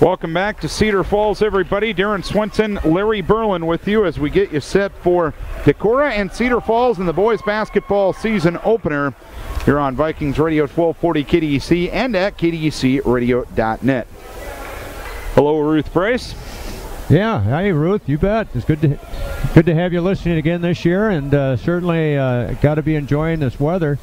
Welcome back to Cedar Falls, everybody. Darren Swenson, Larry Berlin with you as we get you set for Decorah and Cedar Falls in the boys basketball season opener here on Vikings Radio 1240 KDEC and at KDECradio.net. Hello, Ruth Price. Yeah, hi Ruth, you bet. It's good to have you listening again this year, and certainly got to be enjoying this weather.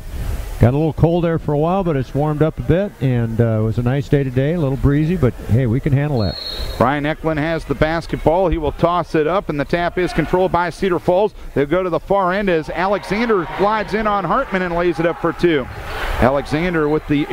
Got a little cold there for a while, but it's warmed up a bit, and it was a nice day today, a little breezy, but hey, we can handle that. Brian Eklund has the basketball. He will toss it up, and the tap is controlled by Cedar Falls. They'll go to the far end as Alexander glides in on Hartman and lays it up for two. Alexander with the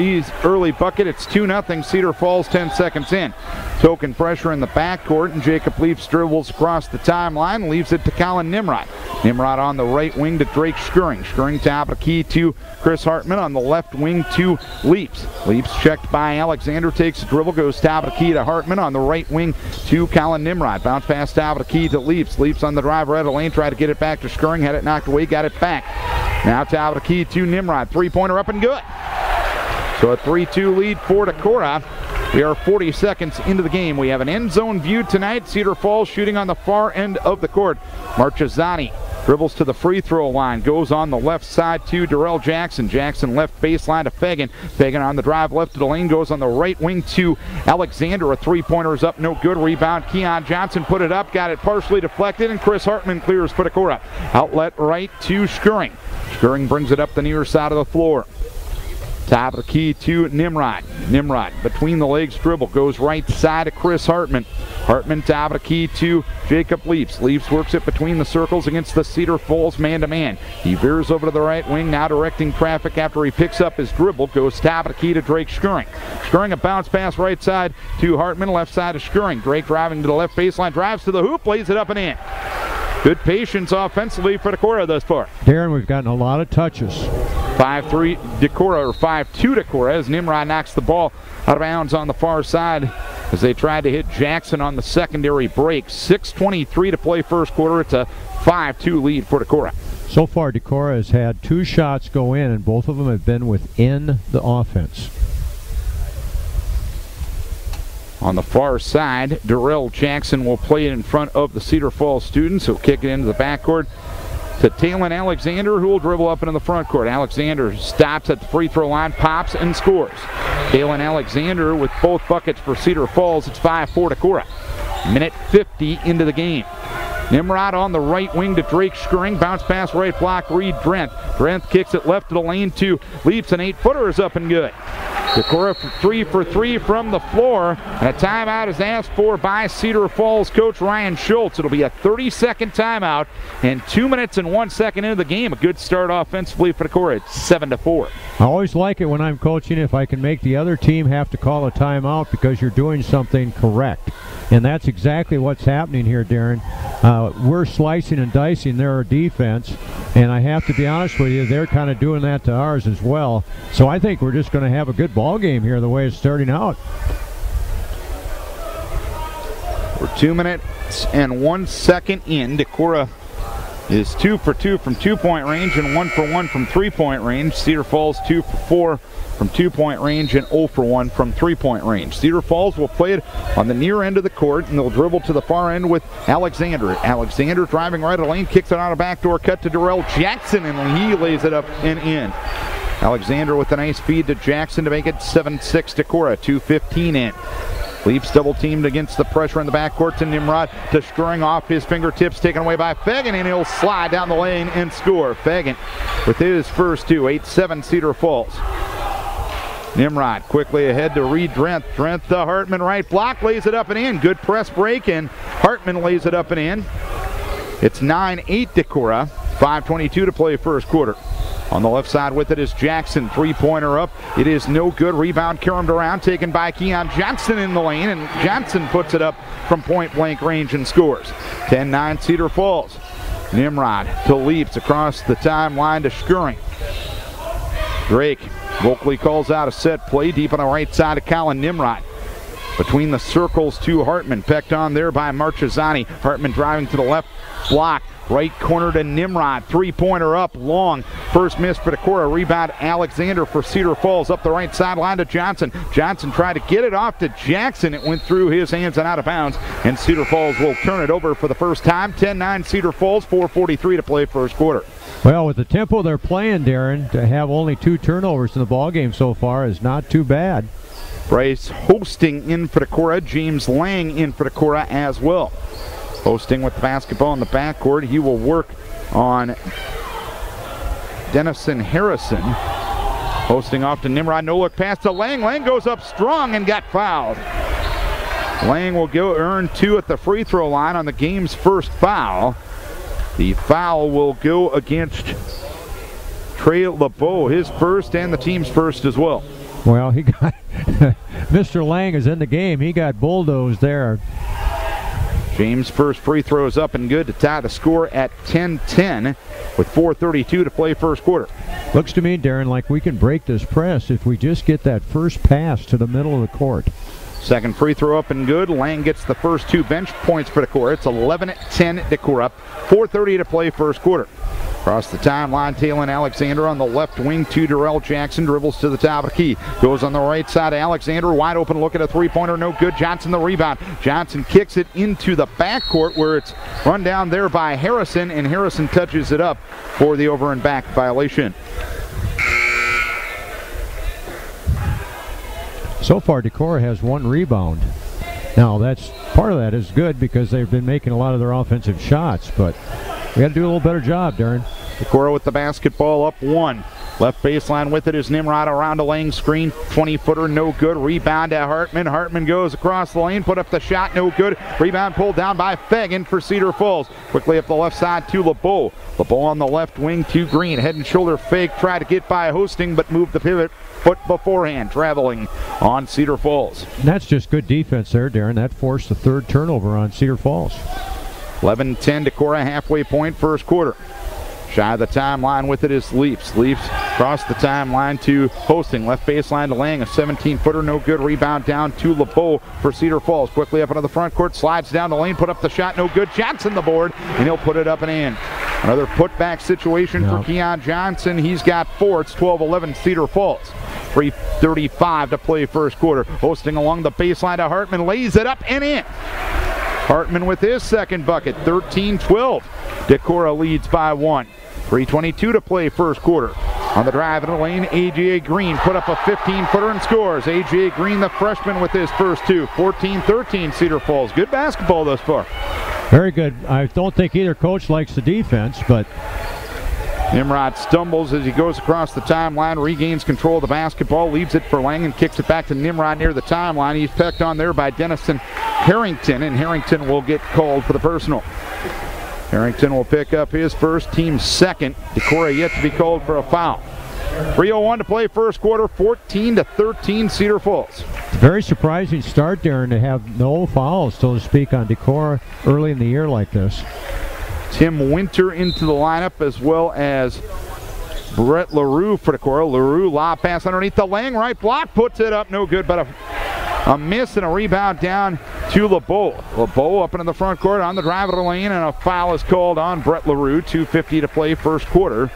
early bucket. It's 2-0 Cedar Falls, 10 seconds in. Token pressure in the backcourt, and Jacob Leafs dribbles across the timeline, leaves it to Colin Nimrod. Nimrod on the right wing to Drake Schuring. Schuring top of the key to Chris Hartman on the left wing to Leafs. Leafs checked by Alexander, takes a dribble, goes top of the key to Hartman on the right wing to Colin Nimrod. Bounce pass top of the key to Leafs. Leafs on the drive right of the lane, tried to get it back to Schuring, had it knocked away, got it back. Now top of the key to Nimrod. Three-pointer up and good. So a 3-2 lead for Decorah. We are 40 seconds into the game. We have an end zone view tonight. Cedar Falls shooting on the far end of the court. Marchesani dribbles to the free throw line, goes on the left side to Darrell Jackson. Jackson left baseline to Fagan. Fagan on the drive left of the lane, goes on the right wing to Alexander. A three-pointer is up, no good. Rebound, Keon Johnson put it up, got it partially deflected, and Chris Hartman clears for Decorah. Outlet right to Schuring. Schuring brings it up the near side of the floor. Top of the key to Nimrod. Nimrod between the legs dribble, goes right side to Chris Hartman. Hartman top of the key to Jacob Leafs. Leafs works it between the circles against the Cedar Falls man-to-man. He veers over to the right wing, now directing traffic after he picks up his dribble. Goes top of the key to Drake Schuring. Schuring a bounce pass right side to Hartman, left side to Schuring. Drake driving to the left baseline, drives to the hoop, lays it up and in. Good patience offensively for Decorah thus far. Darren, we've gotten a lot of touches. 5-3 Decorah, or 5-2 Decorah, as Nimrod knocks the ball out of bounds on the far side as they tried to hit Jackson on the secondary break. 6:23 to play first quarter. It's a 5-2 lead for Decorah. So far, Decorah has had 2 shots go in, and both of them have been within the offense. On the far side, Darrell Jackson will play it in front of the Cedar Falls students. He'll kick it into the backcourt to Talon Alexander, who will dribble up into the front court. Alexander stops at the free throw line, pops, and scores. Talon Alexander with both buckets for Cedar Falls. It's 5-4 Decorah. Minute 50 into the game. Nimrod on the right wing to Drake Schuring. Bounce pass right block, Reed Drent. Drent kicks it left of the lane to Leafs. An 8-footer is up and good. Decorah 3 for 3 from the floor. And a timeout is asked for by Cedar Falls coach Ryan Schultz. It'll be a 30-second timeout and 2 minutes and 1 second into the game. A good start offensively for Decorah. It's 7-4. I always like it when I'm coaching if I can make the other team have to call a timeout because you're doing something correct. And that's exactly what's happening here, Darren. We're slicing and dicing their defense, and I have to be honest with you, they're kind of doing that to ours as well. So I think we're just going to have a good ball game here the way it's starting out. We're 2 minutes and 1 second in. Decorah is 2 for 2 from 2-point range and 1 for 1 from 3-point range. Cedar Falls 2 for 4 from 2-point range and 0 for 1 from 3-point range. Cedar Falls will play it on the near end of the court, and they'll dribble to the far end with Alexander. Alexander driving right of the lane, kicks it on a backdoor cut to Darrell Jackson, and he lays it up and in. Alexander with a nice feed to Jackson to make it 7-6 Decorah, 2:15 in. Leafs double teamed against the pressure in the backcourt to Nimrod, to Schuring off his fingertips, taken away by Fagan, and he'll slide down the lane and score. Fagan with his first 2, 8-7 Cedar Falls. Nimrod quickly ahead to Reed Drent. Drent to Hartman, right block, lays it up and in. Good press break, and Hartman lays it up and in. It's 9-8 Decorah, 5:22 to play first quarter. On the left side with it is Jackson, three-pointer up. It is no good. Rebound caromed around, taken by Keon Johnson in the lane, and Johnson puts it up from point-blank range and scores. 10-9 Cedar Falls. Nimrod to Leafs across the timeline to Schuring. Drake vocally calls out a set play deep on the right side of Colin Nimrod. Between the circles to Hartman, pecked on there by Marchesani. Hartman driving to the left block. Right corner to Nimrod. Three-pointer up, long. First miss for Decorah. Rebound Alexander for Cedar Falls. Up the right sideline to Johnson. Johnson tried to get it off to Jackson. It went through his hands and out of bounds. And Cedar Falls will turn it over for the first time. 10-9 Cedar Falls. 4:43 to play first quarter. Well, with the tempo they're playing, Darren, to have only 2 turnovers in the ballgame so far is not too bad. Bryce Hosting in for Decorah. James Lang in for Decorah as well. Hosting with the basketball in the backcourt. He will work on Dennison Harrison. Hosting off to Nimrod. No look pass to Lang. Lang goes up strong and got fouled. Lang will earn 2 at the free throw line on the game's first foul. The foul will go against Trey LeBeau, his first and the team's first as well. Well, he got Mr. Lang is in the game. He got bulldozed there. James' first free throw is up and good to tie the score at 10-10 with 4:32 to play first quarter. Looks to me, Darren, like we can break this press if we just get that first pass to the middle of the court. Second free throw up and good. Lang gets the first 2 bench points for Decorah. It's 11-10 Decorah. 4:30 to play first quarter. Across the timeline, Talon Alexander on the left wing to Darrell Jackson. Dribbles to the top of the key. Goes on the right side. Alexander wide open. Look at a three-pointer. No good. Johnson the rebound. Johnson kicks it into the backcourt where it's run down there by Harrison, and Harrison touches it up for the over and back violation. So far, Decorah has 1 rebound. Now, that's part of that is good because they've been making a lot of their offensive shots, but we got to do a little better job, Darren. Decorah with the basketball up 1. Left baseline with it is Nimrod around a Lang screen. 20-footer, no good. Rebound to Hartman. Hartman goes across the lane, put up the shot, no good. Rebound pulled down by Fagan for Cedar Falls. Quickly up the left side to LeBeau. LeBeau on the left wing to Green. Head and shoulder fake. Tried to get by Hosting, but moved the pivot foot beforehand, traveling on Cedar Falls. And that's just good defense there, Darren. That forced the 3rd turnover on Cedar Falls. 11-10 Decorah, halfway point first quarter. Shy of the timeline with it is Leaps. Leaps across the timeline to Hosting. Left baseline to Lang. A 17-footer, no good. Rebound down to LeBeau for Cedar Falls. Quickly up into the front court. Slides down the lane. Put up the shot, no good. Johnson the board, and he'll put it up and in. Another putback situation for Keon Johnson. He's got 4. It's 12-11 Cedar Falls. 3:35 to play first quarter. Hosting along the baseline to Hartman. Lays it up and in. Hartman with his second bucket. 13-12. Decorah leads by 1. 3:22 to play first quarter. On the drive in the lane, A.J. Green put up a 15-footer and scores. A.J. Green, the freshman, with his first 2. 14-13 Cedar Falls. Good basketball thus far. Very good. I don't think either coach likes the defense, but Nimrod stumbles as he goes across the timeline, regains control of the basketball, leaves it for Lang and kicks it back to Nimrod near the timeline. He's pecked on there by Dennison Harrington, and Harrington will get called for the personal. Harrington will pick up his first, team's second. Decorah yet to be called for a foul. 3:01 to play first quarter, 14-13 Cedar Falls. Very surprising start, Darren, to have no fouls, so to speak, on Decorah early in the year like this. Tim Winter into the lineup, as well as Brett LaRue for Decorah. LaRue lob pass underneath the Lang, right block, puts it up, no good, but a miss and a rebound down to LeBeau. LeBeau up into the front court on the drive of the lane, and a foul is called on Brett LaRue. 2:50 to play first quarter,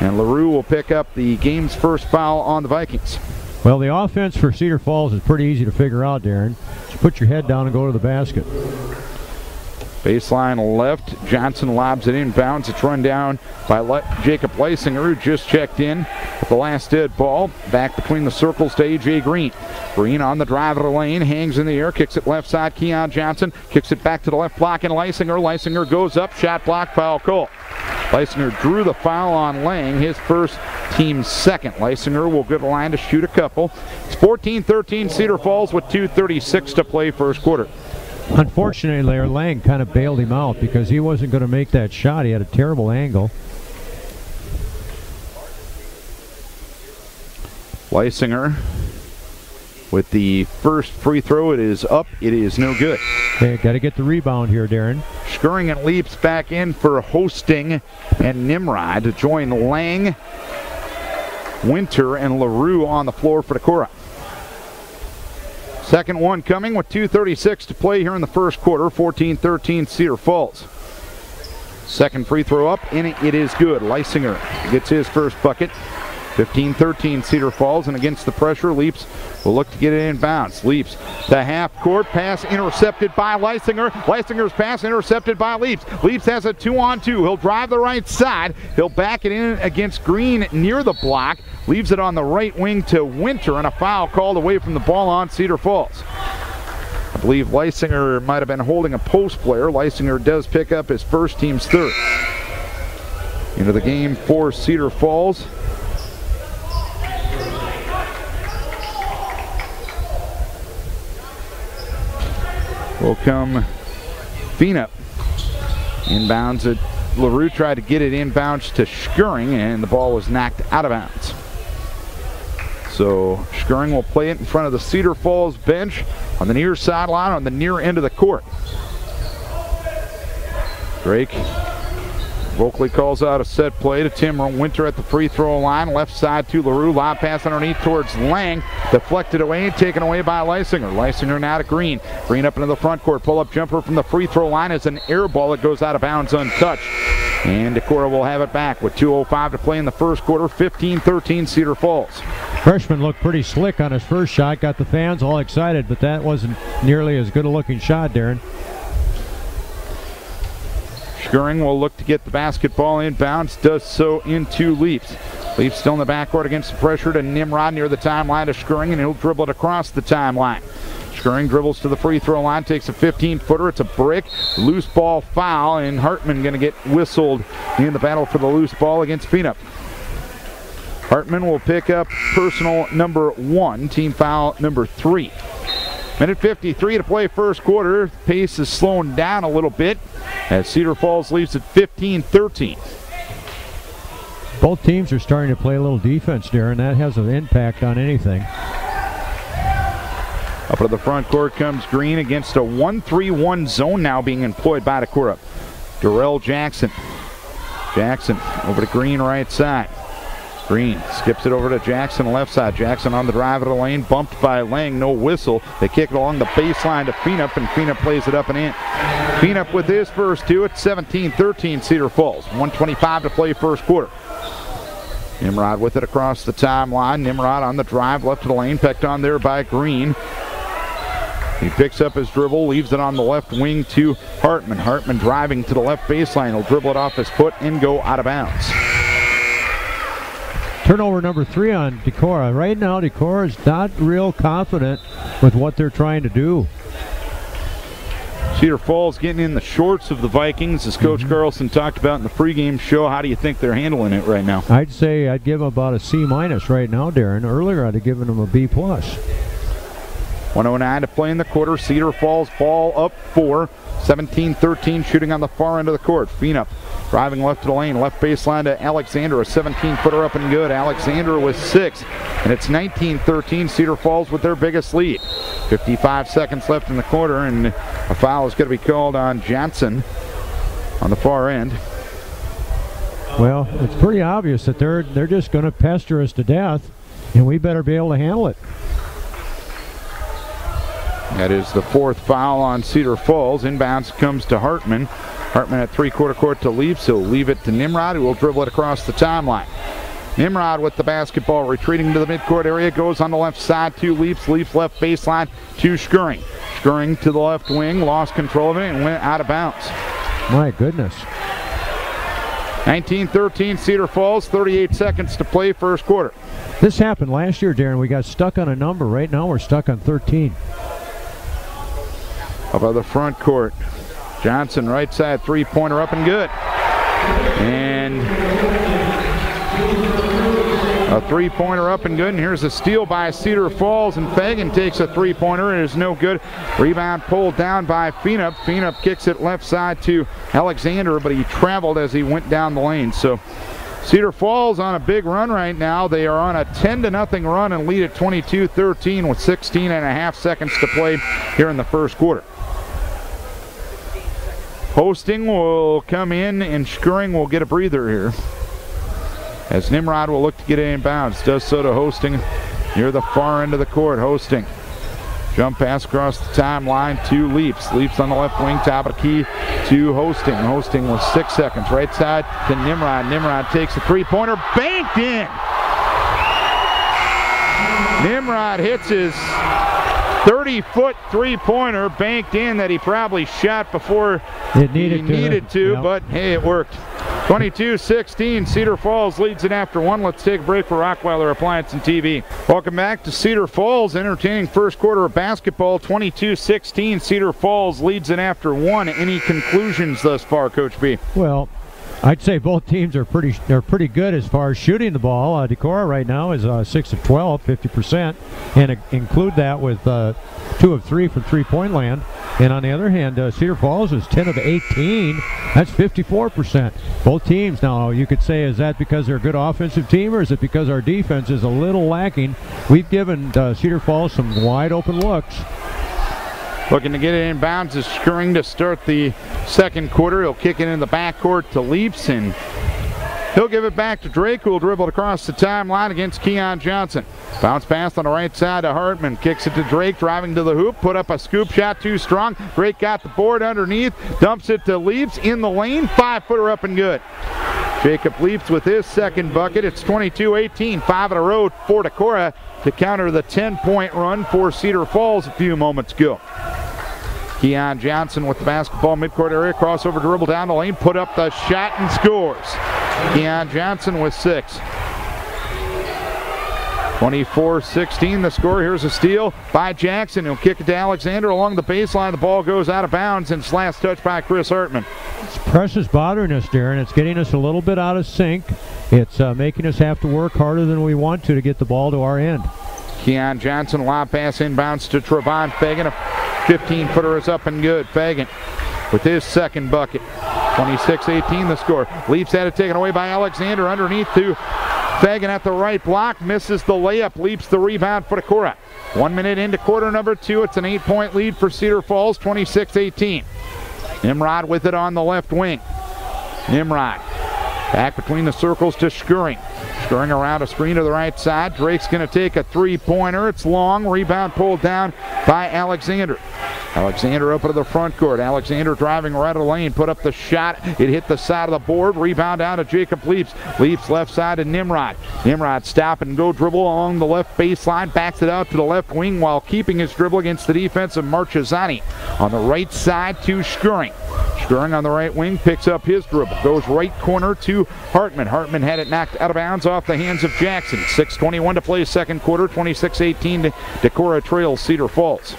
and LaRue will pick up the game's first foul on the Vikings. Well, the offense for Cedar Falls is pretty easy to figure out, Darren. Just put your head down and go to the basket. Baseline left, Johnson lobs it inbounds. It's run down by Jacob Leisinger, who just checked in with the last dead ball. Back between the circles to A.J. Green. Green on the drive of the lane, hangs in the air, kicks it left side. Keon Johnson kicks it back to the left block, and Leisinger. Leisinger goes up, shot block, foul call. Leisinger drew the foul on Lang, his first, team's second. Leisinger will go to the line to shoot a couple. It's 14-13 Cedar Falls with 2:36 to play first quarter. Unfortunately, Lang kind of bailed him out because he wasn't going to make that shot. He had a terrible angle. Leisinger with the first free throw. It is up. It is no good. Okay, got to get the rebound here, Darren. Scurrying and leaps back in for Hosting and Nimrod to join Lang, Winter, and LaRue on the floor for Decorah. Second one coming with 2:36 to play here in the first quarter. 14-13 Cedar Falls. Second free throw up, and it is good. Leisinger gets his first bucket. 15-13 Cedar Falls, and against the pressure, Leaps will look to get it inbounds. Leaps to half court, pass intercepted by Leisinger. Leisinger's pass intercepted by Leaps. Leaps has a 2-on-2. He'll drive the right side. He'll back it in against Green near the block. Leaves it on the right wing to Winter, and a foul called away from the ball on Cedar Falls. I believe Leisinger might have been holding a post player. Leisinger does pick up his first team's third. Into the game for Cedar Falls. Will come Feenup. Inbounds it. LaRue tried to get it inbounds to Schuring, and the ball was knocked out of bounds. So Schuring will play it in front of the Cedar Falls bench on the near sideline on the near end of the court. Drake vocally calls out a set play to Tim Winter at the free throw line. Left side to LaRue. Lob pass underneath towards Lang. Deflected away and taken away by Leisinger. Leisinger now to Green. Green up into the front court. Pull-up jumper from the free throw line is an air ball. It goes out of bounds untouched. And Decorah will have it back with 2:05 to play in the first quarter. 15-13 Cedar Falls. Freshman looked pretty slick on his first shot. Got the fans all excited, but that wasn't nearly as good a looking shot, Darren. Schuring will look to get the basketball inbounds, does so into Leaps. Leaps still in the backcourt against the pressure to Nimrod near the timeline to Schuring, and he'll dribble it across the timeline. Schuring dribbles to the free throw line, takes a 15-footer. It's a brick, loose ball foul, and Hartman going to get whistled in the battle for the loose ball against Feenup. Hartman will pick up personal number 1, team foul number 3. Minute 53 to play first quarter. Pace is slowing down a little bit as Cedar Falls leads at 15-13. Both teams are starting to play a little defense, Darren. That has an impact on anything. Up to the front court comes Green against a 1-3-1 zone now being employed by Decorah. Darrell Jackson. Jackson over to Green right side. Green skips it over to Jackson left side. Jackson on the drive of the lane, bumped by Lang, no whistle. They kick it along the baseline to Feenup, and Feenup plays it up and in. Feenup with his first two at 17-13 Cedar Falls. 1:25 to play first quarter. Nimrod with it across the timeline. Nimrod on the drive, left of the lane, pecked on there by Green. He picks up his dribble, leaves it on the left wing to Hartman. Hartman driving to the left baseline. He'll dribble it off his foot and go out of bounds. Turnover number 3 on Decorah. Right now, Decorah is not real confident with what they're trying to do. Cedar Falls getting in the shorts of the Vikings, as Coach Carlson talked about in the pregame show. How do you think they're handling it right now? I'd say I'd give them about a C- right now, Darren. Earlier, I'd have given them a B+. 1:09 to play in the quarter. Cedar Falls ball up 4. 17-13 shooting on the far end of the court. Feenup driving left to the lane, left baseline to Alexander, a 17-footer up and good. Alexander with 6, and it's 19-13. Cedar Falls with their biggest lead. 55 seconds left in the quarter, and a foul is going to be called on Johnson on the far end. Well, it's pretty obvious that they're just going to pester us to death, and we better be able to handle it. That is the 4th foul on Cedar Falls. Inbounds comes to Hartman. Hartman at three-quarter court to Leaps. He'll leave it to Nimrod, who will dribble it across the timeline. Nimrod with the basketball, retreating to the midcourt area, goes on the left side to Leaps. Leaps left baseline to Schuring. Schuring to the left wing, lost control of it and went out of bounds. My goodness. 19-13 Cedar Falls, 38 seconds to play first quarter. This happened last year, Darren. We got stuck on a number. Right now we're stuck on 13. Up on the front court. Johnson right side three-pointer up and good. And a three-pointer up and good. And here's a steal by Cedar Falls, and Fagan takes a three-pointer. It is no good. Rebound pulled down by Feenup. Feenup kicks it left side to Alexander, but he traveled as he went down the lane. So Cedar Falls on a big run right now. They are on a 10-0 run and lead at 22-13 with 16.5 seconds to play here in the first quarter. Hosting will come in, and Schuring will get a breather here, as Nimrod will look to get it in bounds. Does so to Hosting near the far end of the court. Hosting Jump pass across the timeline to Leaps. Leaps on the left wing, top of the key to Hosting. Hosting with 6 seconds. Right side to Nimrod. Nimrod takes a three-pointer, banked in. Nimrod hits his 30-foot three-pointer, banked in, that he probably shot before he needed to, yep. But hey, it worked. 22-16, Cedar Falls leads it after one. Let's take a break for Rockweiler Appliance and TV. Welcome back to Cedar Falls. Entertaining first quarter of basketball. 22-16, Cedar Falls leads it after one. Any conclusions thus far, Coach B? Well, I'd say both teams are pretty good as far as shooting the ball. Decorah right now is 6 of 12, 50%, and include that with 2 of 3 from three-point land. And on the other hand, Cedar Falls is 10 of 18. That's 54%. Both teams now, you could say, is that because they're a good offensive team, or is it because our defense is a little lacking? We've given Cedar Falls some wide open looks. Looking to get it in bounds is Skring to start the second quarter. He'll kick it in the backcourt to Leaps, and he'll give it back to Drake, who will dribble across the timeline against Keon Johnson. Bounce pass on the right side to Hartman. Kicks it to Drake, driving to the hoop. Put up a scoop shot, too strong. Drake got the board underneath. Dumps it to Leaps in the lane. 5-footer up and good. Jacob Leaps with his second bucket. It's 22-18. 5 in a row for Decorah to counter the 10-point run for Cedar Falls a few moments ago. Keon Johnson with the basketball, midcourt area, crossover dribble down the lane, put up the shot and scores. Keon Johnson with 6. 24-16 the score. Here's a steal by Jackson. He'll kick it to Alexander along the baseline. The ball goes out of bounds, and it's last touch by Chris Hartman. Press is bothering us, Darren. It's getting us a little bit out of sync. It's making us have to work harder than we want to get the ball to our end. Keon Johnson, lob pass inbounds to Trevon Fagan. A 15-footer is up and good. Fagan with his second bucket. 26-18 the score. Leaps had it taken away by Alexander underneath to Fagan at the right block. Misses the layup. Leaps the rebound for Decorah. 1 minute into quarter number 2. It's an 8-point lead for Cedar Falls. 26-18. Nimrod with it on the left wing. Nimrod back between the circles to Skring. Skring around a screen to the right side. Drake's going to take a three-pointer. It's long. Rebound pulled down by Alexander. Alexander up to the front court. Alexander driving right of the lane. Put up the shot. It hit the side of the board. Rebound down to Jacob Leaps. Leaps left side to Nimrod. Nimrod stop and go dribble along the left baseline. Backs it out to the left wing while keeping his dribble against the defense of Marchesani. On the right side to Skring. Skring on the right wing picks up his dribble. Goes right corner to Hartman. Hartman had it knocked out of bounds off the hands of Jackson. 6:21 to play second quarter. 26-18 Decorah trails Cedar Falls.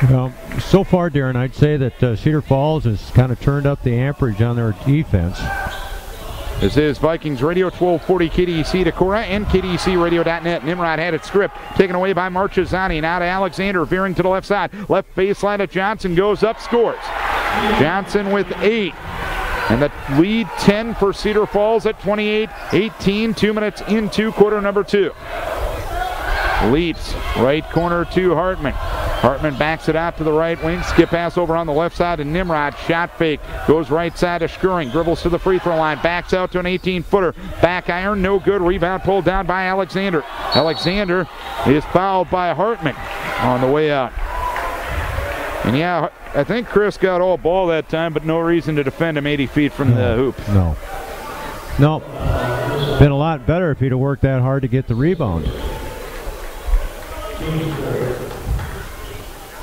Well, so far, Darren, I'd say that Cedar Falls has kind of turned up the amperage on their defense. This is Vikings Radio, 1240 KDEC Decorah and KDECradio.net. Nimrod had it stripped, taken away by Marchesani. Now to Alexander, veering to the left side. Left baseline to Johnson, goes up, scores. Johnson with 8. And the lead 10 for Cedar Falls at 28-18, 2 minutes into quarter number 2. Leaps, right corner to Hartman. Hartman backs it out to the right wing. Skip pass over on the left side to Nimrod. Shot fake. Goes right side to Skring. Dribbles to the free throw line. Backs out to an 18-footer. Back iron. No good. Rebound pulled down by Alexander. Alexander is fouled by Hartman on the way out. And yeah, I think Chris got all ball that time, but no reason to defend him 80 feet from the hoop. No. Been a lot better if he'd have worked that hard to get the rebound.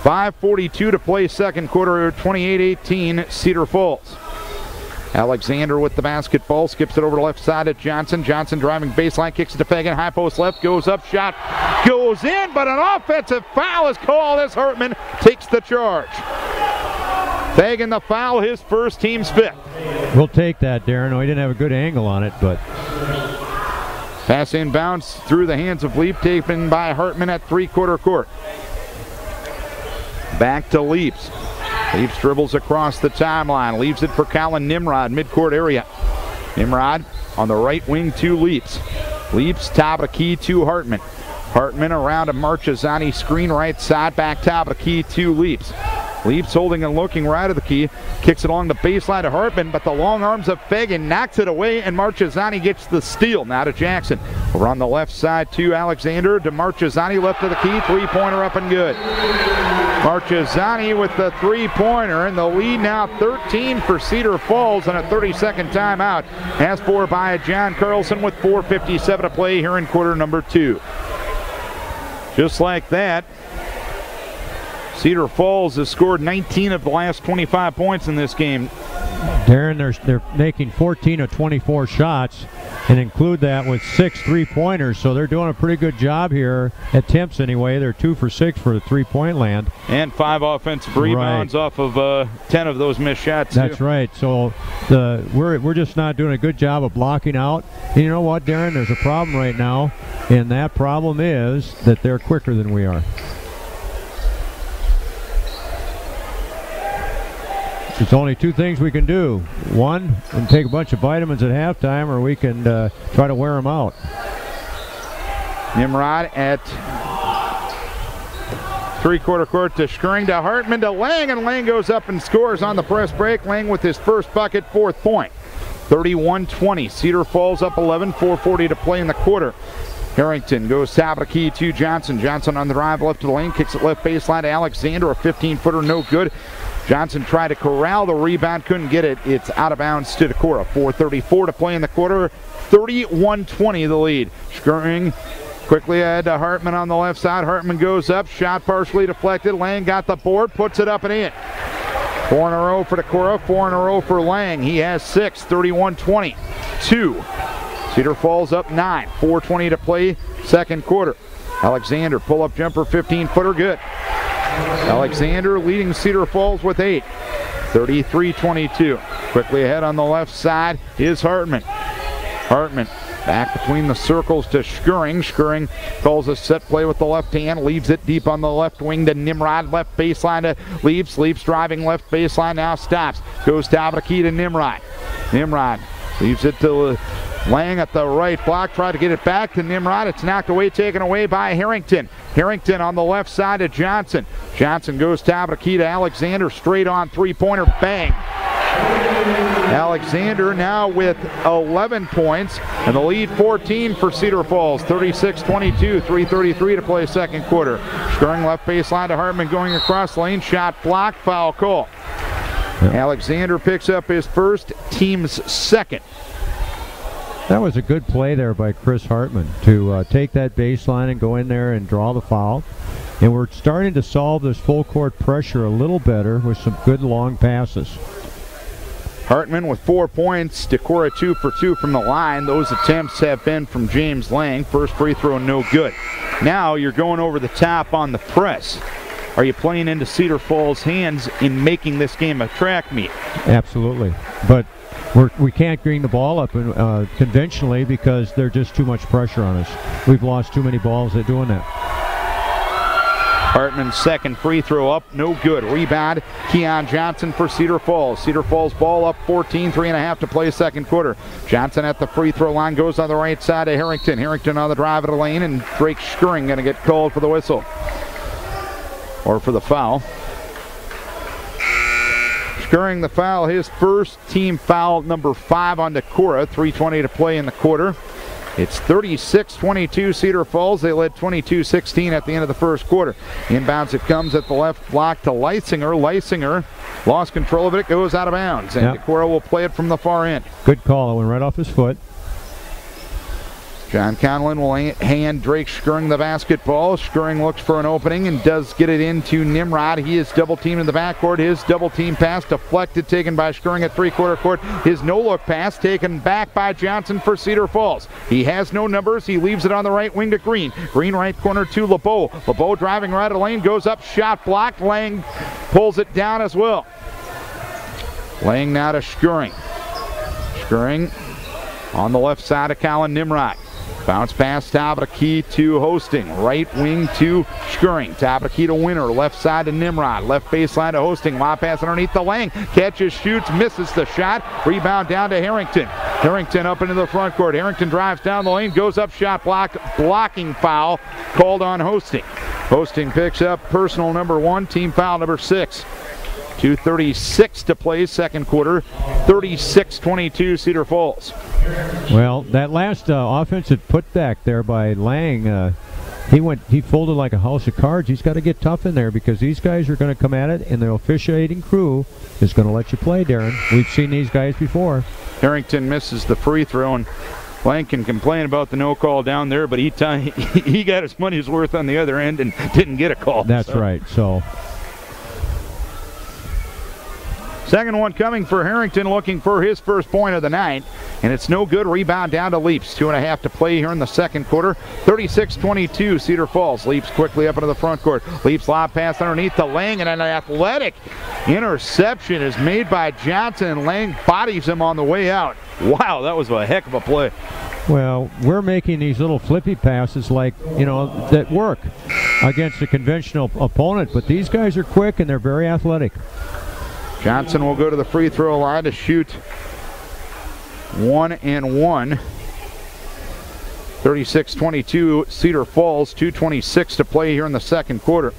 5:42 to play second quarter, 28-18 Cedar Falls. Alexander with the basketball, skips it over to left side at Johnson. Johnson driving baseline, kicks it to Fagan, high post left, goes up, shot goes in, but an offensive foul is called as Hartman takes the charge. Fagan the foul, his first, team's 5th. We'll take that, Darren. No, he didn't have a good angle on it, but... Pass inbounds through the hands of Leap, taken by Hartman at three-quarter court. Back to Leaps. Leaps dribbles across the timeline. Leaves it for Colin Nimrod, midcourt area. Nimrod on the right wing to Leaps. Leaps top of the key to Hartman. Hartman around a Marchesani screen right side, back top of the key to Leaps. Leaps holding and looking right of the key. Kicks it along the baseline to Hartman, but the long arms of Fagan knocks it away, and Marchesani gets the steal. Now to Jackson. Over on the left side to Alexander. To Marchesani, left of the key. Three-pointer up and good. Marchesani with the three-pointer, and the lead now 13 for Cedar Falls on a 30-second timeout. Asked for by John Carlson with 4:57 to play here in quarter number 2. Just like that, Cedar Falls has scored 19 of the last 25 points in this game. Darren, they're making 14 of 24 shots, and include that with 6 three-pointers, so they're doing a pretty good job here. Attempts anyway. They're 2 for 6 for the three-point land. And 5 offensive rebounds off of 10 of those missed shots. That's right. So we're just not doing a good job of blocking out. And you know what, Darren? There's a problem right now, and that problem is that they're quicker than we are. There's only 2 things we can do. One, we can take a bunch of vitamins at halftime, or we can try to wear them out. Nimrod at three-quarter court to Skring to Hartman to Lang, and Lang goes up and scores on the press break. Lang with his first bucket, 4th point. 31-20. Cedar Falls up 11, 4:40 to play in the quarter. Harrington goes top of the key to Johnson. Johnson on the drive left to the lane, kicks it left baseline to Alexander, a 15-footer, no good. Johnson tried to corral the rebound, couldn't get it. It's out of bounds to Decorah. 4:34 to play in the quarter. 31-20 the lead. Skirring quickly ahead to Hartman on the left side. Hartman goes up, shot partially deflected. Lang got the board, puts it up and in. 4 in a row for Decorah, 4 in a row for Lang. He has 6, 31-20. 2. Cedar Falls up 9, 4:20 to play, second quarter. Alexander, pull-up jumper, 15-footer, good. Alexander leading Cedar Falls with 8, 33-22. Quickly ahead on the left side is Hartman. Hartman back between the circles to Skirring. Skirring calls a set play with the left hand, leaves it deep on the left wing to Nimrod. Left baseline to Leaps. Leaps driving left baseline, now stops. Goes top of the key to Nimrod. Nimrod leaves it to Lang at the right block, tried to get it back to Nimrod. It's knocked away, taken away by Harrington. Harrington on the left side to Johnson. Johnson goes top of the key to Alexander, straight on three-pointer, bang. Alexander now with 11 points, and the lead 14 for Cedar Falls, 36-22, 3:33 to play second quarter. Skirring left baseline to Hartman, going across the lane, shot blocked, foul call. Alexander picks up his first, team's second. That was a good play there by Chris Hartman to take that baseline and go in there and draw the foul. And we're starting to solve this full court pressure a little better with some good long passes. Hartman with 4 points. Decorah 2 for 2 from the line. Those attempts have been from James Lang. First free throw, no good. Now you're going over the top on the press. Are you playing into Cedar Falls' hands in making this game a track meet? Absolutely. But we can't bring the ball up conventionally because there's just too much pressure on us. We've lost too many balls at doing that. Hartman's second free throw up, no good. Rebound, Keon Johnson for Cedar Falls. Cedar Falls ball up 14, 3.5 to play second quarter. Johnson at the free throw line, goes on the right side to Harrington. Harrington on the drive of the lane, and Drake Skirring going to get called for the whistle. Or for the foul. Skirring the foul, his first team foul, number 5 on Decorah. 3:20 to play in the quarter. It's 36-22 Cedar Falls. They led 22-16 at the end of the first quarter. Inbounds it comes at the left block to Leisinger. Leisinger lost control of it. It goes out of bounds. And Decorah will play it from the far end. Good call. It went right off his foot. John Conlon will hand Drake Skirring the basketball. Skirring looks for an opening and does get it into Nimrod. He is double-teamed in the backcourt. His double-team pass deflected, taken by Skirring at three-quarter court. His no-look pass taken back by Johnson for Cedar Falls. He has no numbers. He leaves it on the right wing to Green. Green right corner to LeBeau. LeBeau driving right of the lane, goes up, shot blocked. Lang pulls it down as well. Lang now to Skirring. Skirring on the left side of Colin Nimrod. Bounce pass, top of the key to Hosting. Right wing to Skirring. Top of the key to Winter. Left side to Nimrod. Left baseline to Hosting. Lob pass underneath the Lang. Catches, shoots, misses the shot. Rebound down to Harrington. Harrington up into the front court. Harrington drives down the lane. Goes up, shot blocked. Blocking foul called on Hosting. Hosting picks up personal number 1. Team foul number 6. 2:36 to play second quarter. 36-22 Cedar Falls. Well, that last offensive putback there by Lang He folded like a house of cards. He's got to get tough in there because these guys are going to come at it, and the officiating crew is going to let you play, Darren. We've seen these guys before. Harrington misses the free throw, and Lang can complain about the no call down there, but he got his money's worth on the other end and didn't get a call. That's right. So second one coming for Harrington, looking for his first point of the night, and it's no good. Rebound down to Leaps. 2.5 to play here in the second quarter. 36-22, Cedar Falls. Leaps quickly up into the front court. Leaps lob pass underneath to Lang, and an athletic interception is made by Johnson, and Lang bodies him on the way out. Wow, that was a heck of a play. Well, we're making these little flippy passes that work against a conventional opponent, but these guys are quick and they're very athletic. Johnson will go to the free throw line to shoot 1 and 1. 36-22, Cedar Falls. 2:26 to play here in the second quarter.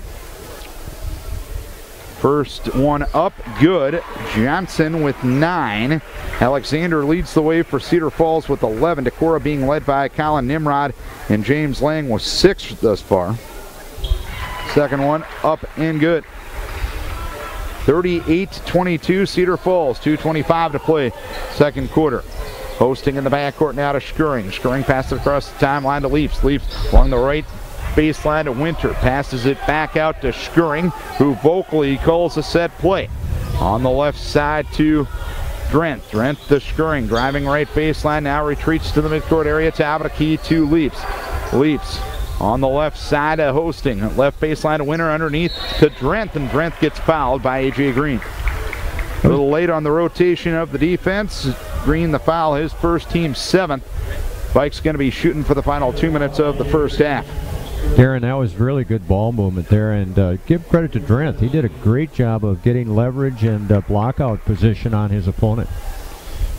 First one up, good. Johnson with 9. Alexander leads the way for Cedar Falls with 11. Decorah being led by Colin Nimrod, and James Lang with 6 thus far. Second one up and good. 38-22, Cedar Falls. 2:25 to play, second quarter. Hosting in the backcourt now to Skurring. Skurring passes it across the timeline to Leaps. Leaps along the right baseline to Winter. Passes it back out to Skurring, who vocally calls a set play. On the left side to Drent. Drent to Skurring. Driving right baseline, now retreats to the midcourt area. Top of the key to Leaps. Leaps on the left side of Hosting. Left baseline to Winter underneath to Drent, and Drent gets fouled by A.J. Green. A little late on the rotation of the defense. Green the foul, his first, team 7th. Pike's going to be shooting for the final 2 minutes of the first half. Darren, that was really good ball movement there, and give credit to Drent. He did a great job of getting leverage and blockout position on his opponent.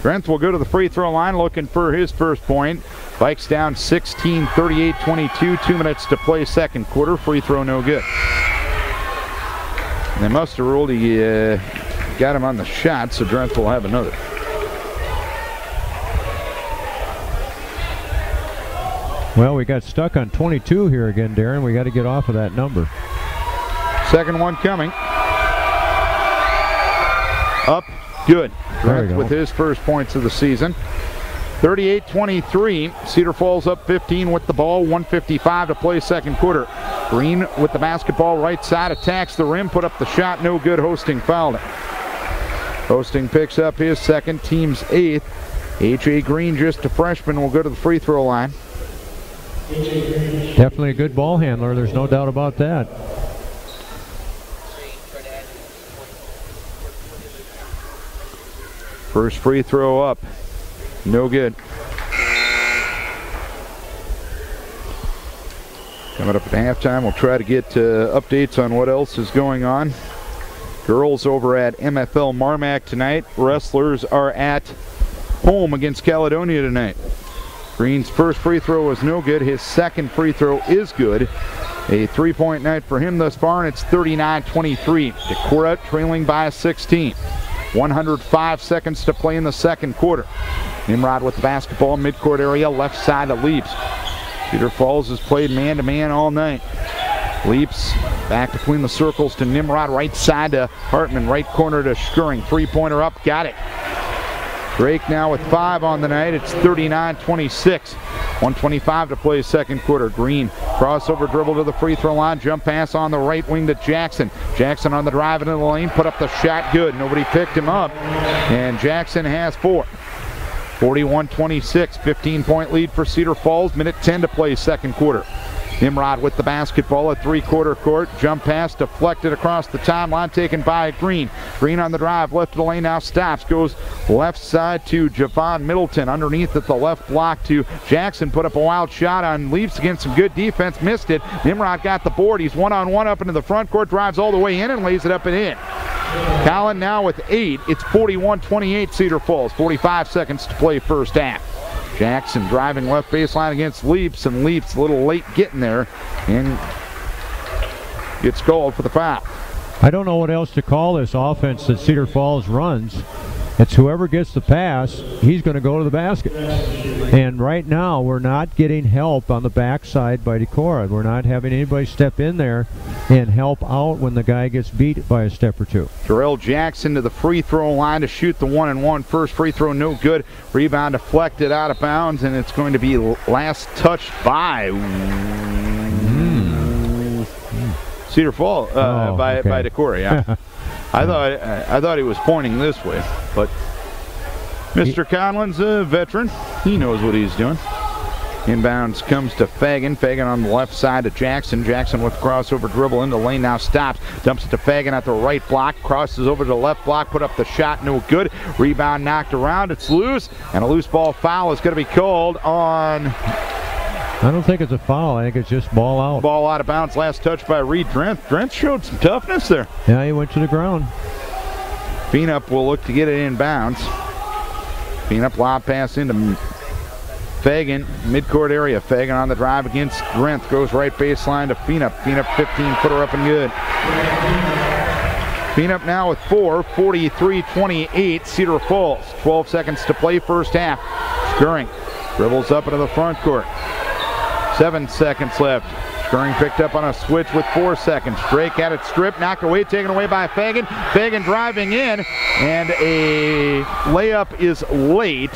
Drent will go to the free throw line looking for his first point. Pike's down 16, 38-22, 2 minutes to play second quarter. Free throw no good. And they must have ruled he got him on the shot, so Drent will have another. Well, we got stuck on 22 here again, Darren. We got to get off of that number. Second one coming. Up, good. Drent with his first points of the season. 38-23. Cedar Falls up 15 with the ball. 1:55 to play second quarter. Green with the basketball right side, attacks the rim, put up the shot, no good. Hosting fouled it. Hosting picks up his second, team's 8th. A.J. Green, just a freshman, will go to the free throw line. Definitely a good ball handler, there's no doubt about that. First free throw up, no good. Coming up at halftime, we'll try to get updates on what else is going on. Girls over at MFL Marmac tonight. Wrestlers are at home against Caledonia tonight. Green's first free throw was no good. His second free throw is good. A 3-point night for him thus far, and it's 39-23. Decorah trailing by 16. 105 seconds to play in the second quarter. Nimrod with the basketball, midcourt area, left side of Leaps. Cedar Falls has played man-to-man all night. Leaps back between the circles to Nimrod, right side to Hartman, right corner to Skurring. Three-pointer up, got it. Drake now with 5 on the night. It's 39-26. 1:25 to play second quarter. Green crossover dribble to the free throw line. Jump pass on the right wing to Jackson. Jackson on the drive into the lane. Put up the shot. Good. Nobody picked him up. And Jackson has 4. 41-26. 15-point lead for Cedar Falls. Minute 10 to play second quarter. Nimrod with the basketball at three-quarter court. Jump pass deflected across the timeline, taken by Green. Green on the drive, left of the lane, now stops. Goes left side to Javon Middleton. Underneath at the left block to Jackson. Put up a wild shot on Leaps against some good defense. Missed it. Nimrod got the board. He's one-on-one up into the front court. Drives all the way in and lays it up and in. Collin now with 8. It's 41-28 Cedar Falls. 45 seconds to play first half. Jackson driving left baseline against Leaps, and Leaps a little late getting there and gets called for the foul. I don't know what else to call this offense that Cedar Falls runs. It's whoever gets the pass, he's going to go to the basket. And right now, we're not getting help on the backside by Decorah. We're not having anybody step in there and help out when the guy gets beat by a step or two. Darrell Jackson to the free throw line to shoot the 1-and-1. First free throw, no good. Rebound deflected out of bounds, and it's going to be last touched by Cedar Falls by Decorah. Yeah. I thought he was pointing this way, but Mr. Conlon's a veteran. He knows what he's doing. Inbounds comes to Fagan. Fagan on the left side to Jackson. Jackson with crossover dribble into the lane, now stops. Dumps it to Fagan at the right block. Crosses over to the left block. Put up the shot, no good. Rebound knocked around. It's loose, and a loose ball foul is going to be called on... I don't think it's a foul. I think it's just ball out. Ball out of bounds. Last touch by Reed Drenth. Drenth showed some toughness there. Yeah, he went to the ground. Feenup will look to get it in bounds. Feenup lob pass into Fagan, midcourt area. Fagan on the drive against Drenth. Goes right baseline to Feenup. Feenup 15-footer up and good. Feenup now with 4, 43-28, Cedar Falls. 12 seconds to play first half. Skirring dribbles up into the front court. 7 seconds left. Skirring picked up on a switch with 4 seconds. Drake had it stripped, knocked away, taken away by Fagan. Fagan driving in, and a layup is late.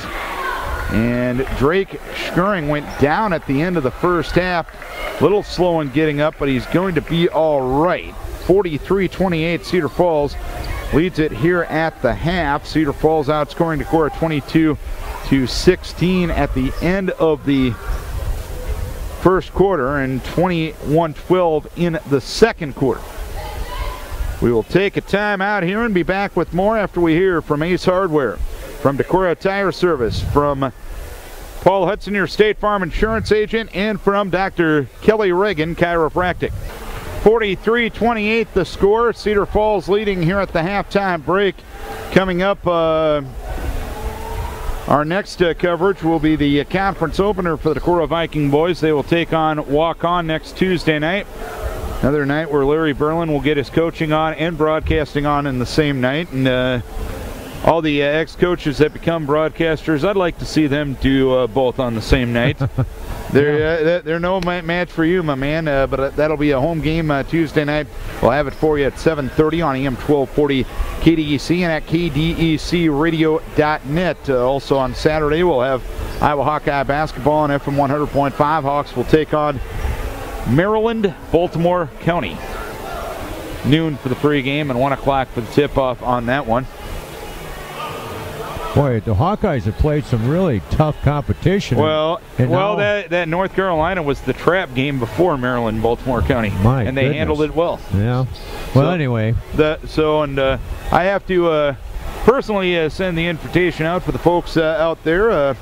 And Drake Skirring went down at the end of the first half. A little slow in getting up, but he's going to be all right. 43-28, Cedar Falls leads it here at the half. Cedar Falls outscoring Decorah 22-16 at the end of the first quarter and 21-12 in the second quarter. We will take a timeout here and be back with more after we hear from Ace Hardware, from Decorah Tire Service, from Paul Hudson, your State Farm insurance agent, and from Dr. Kelly Reagan, chiropractic. 43-28 the score. Cedar Falls leading here at the halftime break. Coming up, our next coverage will be the conference opener for the Decorah Viking boys. They will take on Walk-On next Tuesday night. Another night where Larry Berlin will get his coaching on and broadcasting on in the same night. And all the ex-coaches that become broadcasters, I'd like to see them do both on the same night. They're no match for you, my man, but that'll be a home game Tuesday night. We'll have it for you at 7:30 on AM 1240 KDEC and at KDECradio.net. Also on Saturday, we'll have Iowa Hawkeye basketball on FM 100.5. Hawks will take on Maryland, Baltimore County. Noon for the pregame and 1 o'clock for the tip-off on that one. Boy, the Hawkeyes have played some really tough competition. That North Carolina was the trap game before Maryland, Baltimore County, and they handled it well. Yeah. Well, anyway. I have to personally send the invitation out for the folks out there.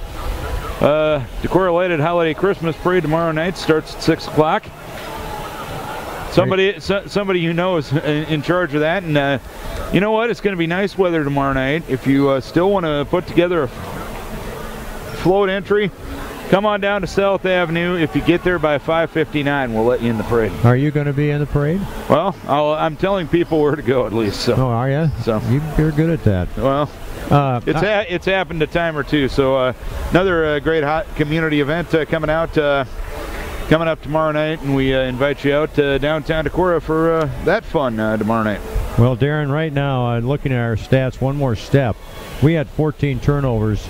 Decorah Lighted Holiday Christmas Parade tomorrow night starts at 6 o'clock. Somebody you know is in charge of that, and you know what? It's going to be nice weather tomorrow night. If you still want to put together a float entry, come on down to South Avenue. If you get there by 5:59, we'll let you in the parade. Are you going to be in the parade? Well, I'm telling people where to go at least. So. Oh, are you? So you're good at that. Well, it's happened a time or two. So another great hot community event coming up tomorrow night, and we invite you out to downtown Decorah for that fun tomorrow night. Well, Darren, right now, looking at our stats, one more step. We had 14 turnovers.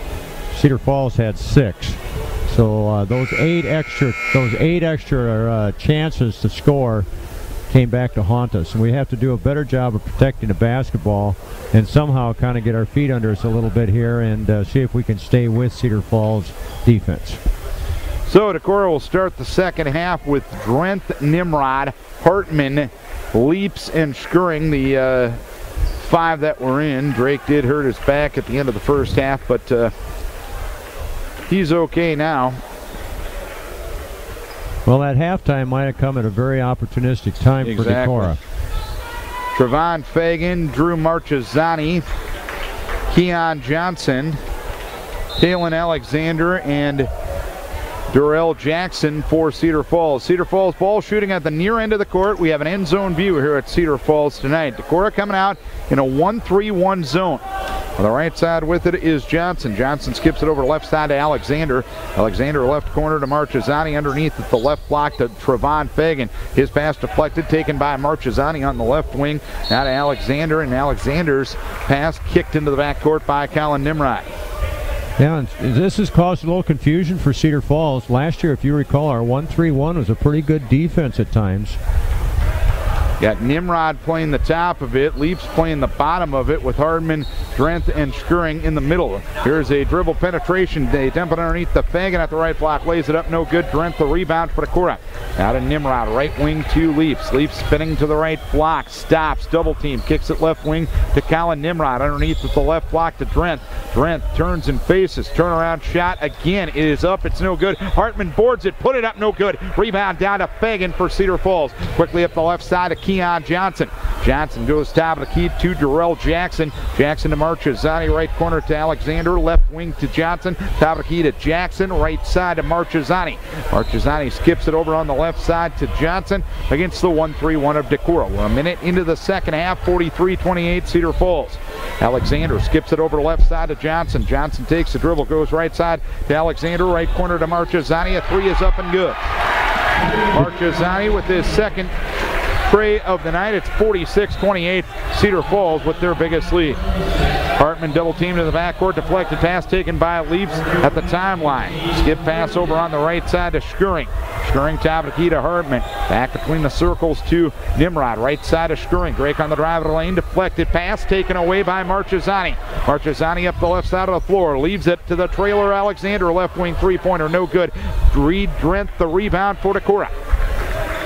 Cedar Falls had 6. So those eight extra chances to score came back to haunt us. And we have to do a better job of protecting the basketball and somehow kind of get our feet under us a little bit here and see if we can stay with Cedar Falls defense. So Decorah will start the second half with Drenth, Nimrod, Hartman, Leaps, and Skirring, the 5 that were in. Drake did hurt his back at the end of the first half, but he's okay now. Well, that halftime might have come at a very opportunistic time for Decorah. Trevon Fagan, Drew Marchesani, Keon Johnson, Taylon Alexander, and Darrell Jackson for Cedar Falls. Cedar Falls ball shooting at the near end of the court. We have an end zone view here at Cedar Falls tonight. Decorah coming out in a 1-3-1 zone. On the right side with it is Johnson. Johnson skips it over left side to Alexander. Alexander left corner to Marchesani. Underneath at the left block to Trevon Fagan. His pass deflected, taken by Marchesani on the left wing. Now to Alexander, and Alexander's pass kicked into the backcourt by Colin Nimrod. Yeah, and this has caused a little confusion for Cedar Falls. Last year, if you recall, our 1-3-1 was a pretty good defense at times. Got Nimrod playing the top of it, Leaps playing the bottom of it with Hardman, Drenth, and Skuring in the middle. Here's a dribble penetration. They dump it underneath the Fagan at the right block, lays it up, no good. Drenth, the rebound for Decorah. Now to Nimrod, right wing to Leaps. Leaps spinning to the right block, stops, double team, kicks it left wing to Colin Nimrod. Underneath with the left block to Drenth. Drenth turns and faces, turnaround shot again. It is up, it's no good. Hartman boards it, put it up, no good. Rebound down to Fagan for Cedar Falls. Quickly up the left side to Keon Johnson. Johnson goes top of the key to Darrell Jackson. Jackson to Marchesani, right corner to Alexander, left wing to Johnson, top of the key to Jackson, right side to Marchesani. Marchesani skips it over on the left side to Johnson against the 1-3-1 of Decorah. We're a minute into the second half, 43-28 Cedar Falls. Alexander skips it over left side to Johnson. Johnson takes the dribble, goes right side to Alexander, right corner to Marchesani. A three is up and good. Marchesani with his second tray of the night. It's 46-28 Cedar Falls with their biggest lead. Hartman double teamed to the backcourt, deflected pass taken by Leaps at the timeline. Skip pass over on the right side to Skuring. Skuring top of the key to Hartman. Back between the circles to Nimrod. Right side to Skuring. Drake on the drive of the lane. Deflected pass taken away by Marchesani. Marchesani up the left side of the floor. Leaves it to the trailer Alexander. Left wing three-pointer. No good. Reed Drenth the rebound for Decorah.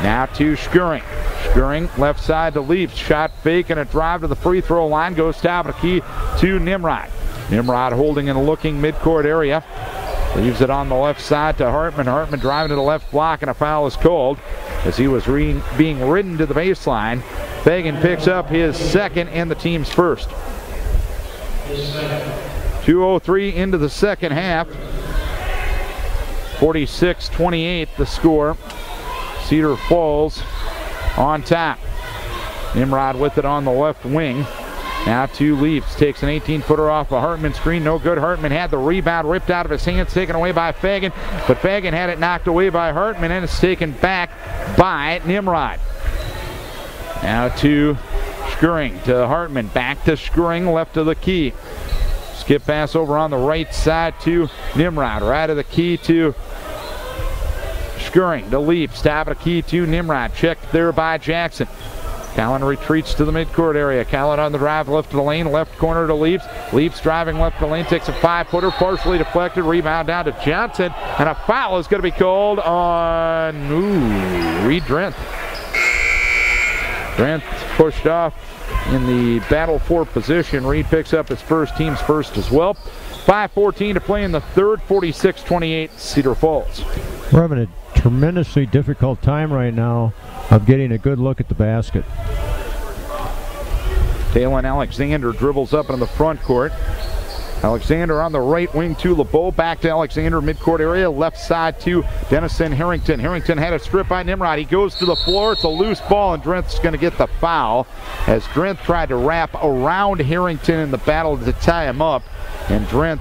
Now to Skuring. Skuring left side to Leaps. Shot fake and a drive to the free throw line. Goes top of the key to Nimrod. Nimrod holding and looking midcourt area. Leaves it on the left side to Hartman. Hartman driving to the left block, and a foul is called as he was being ridden to the baseline. Fagan picks up his second and the team's first. 2:03 into the second half. 46-28 the score. Cedar Falls on top. Nimrod with it on the left wing. Now to Leaps. Takes an 18-footer off a Hartman screen. No good. Hartman had the rebound ripped out of his hands, taken away by Fagan. But Fagan had it knocked away by Hartman, and it's taken back by Nimrod. Now to Skuring, to Hartman. Back to Skuring, left of the key. Skip pass over on the right side to Nimrod. Right of the key to Skuring. To Leaps. Top of the key to Nimrod. Checked there by Jackson. Callan retreats to the midcourt area. Callan on the drive, left of the lane, left corner to Leaps. Leaps driving left of the lane, takes a 5-footer, partially deflected, rebound down to Johnson, and a foul is going to be called on Reed Drenth. Drenth pushed off in the battle for position. Reed picks up his first, team's first as well. 5:14 to play in the third, 46-28 Cedar Falls. We're having a tremendously difficult time right now of getting a good look at the basket. Talon Alexander dribbles up in the front court. Alexander on the right wing to LeBeau. Back to Alexander, midcourt area. Left side to Denison Harrington. Harrington had a strip by Nimrod. He goes to the floor. It's a loose ball, and Drenth's going to get the foul as Drenth tried to wrap around Harrington in the battle to tie him up, and Drenth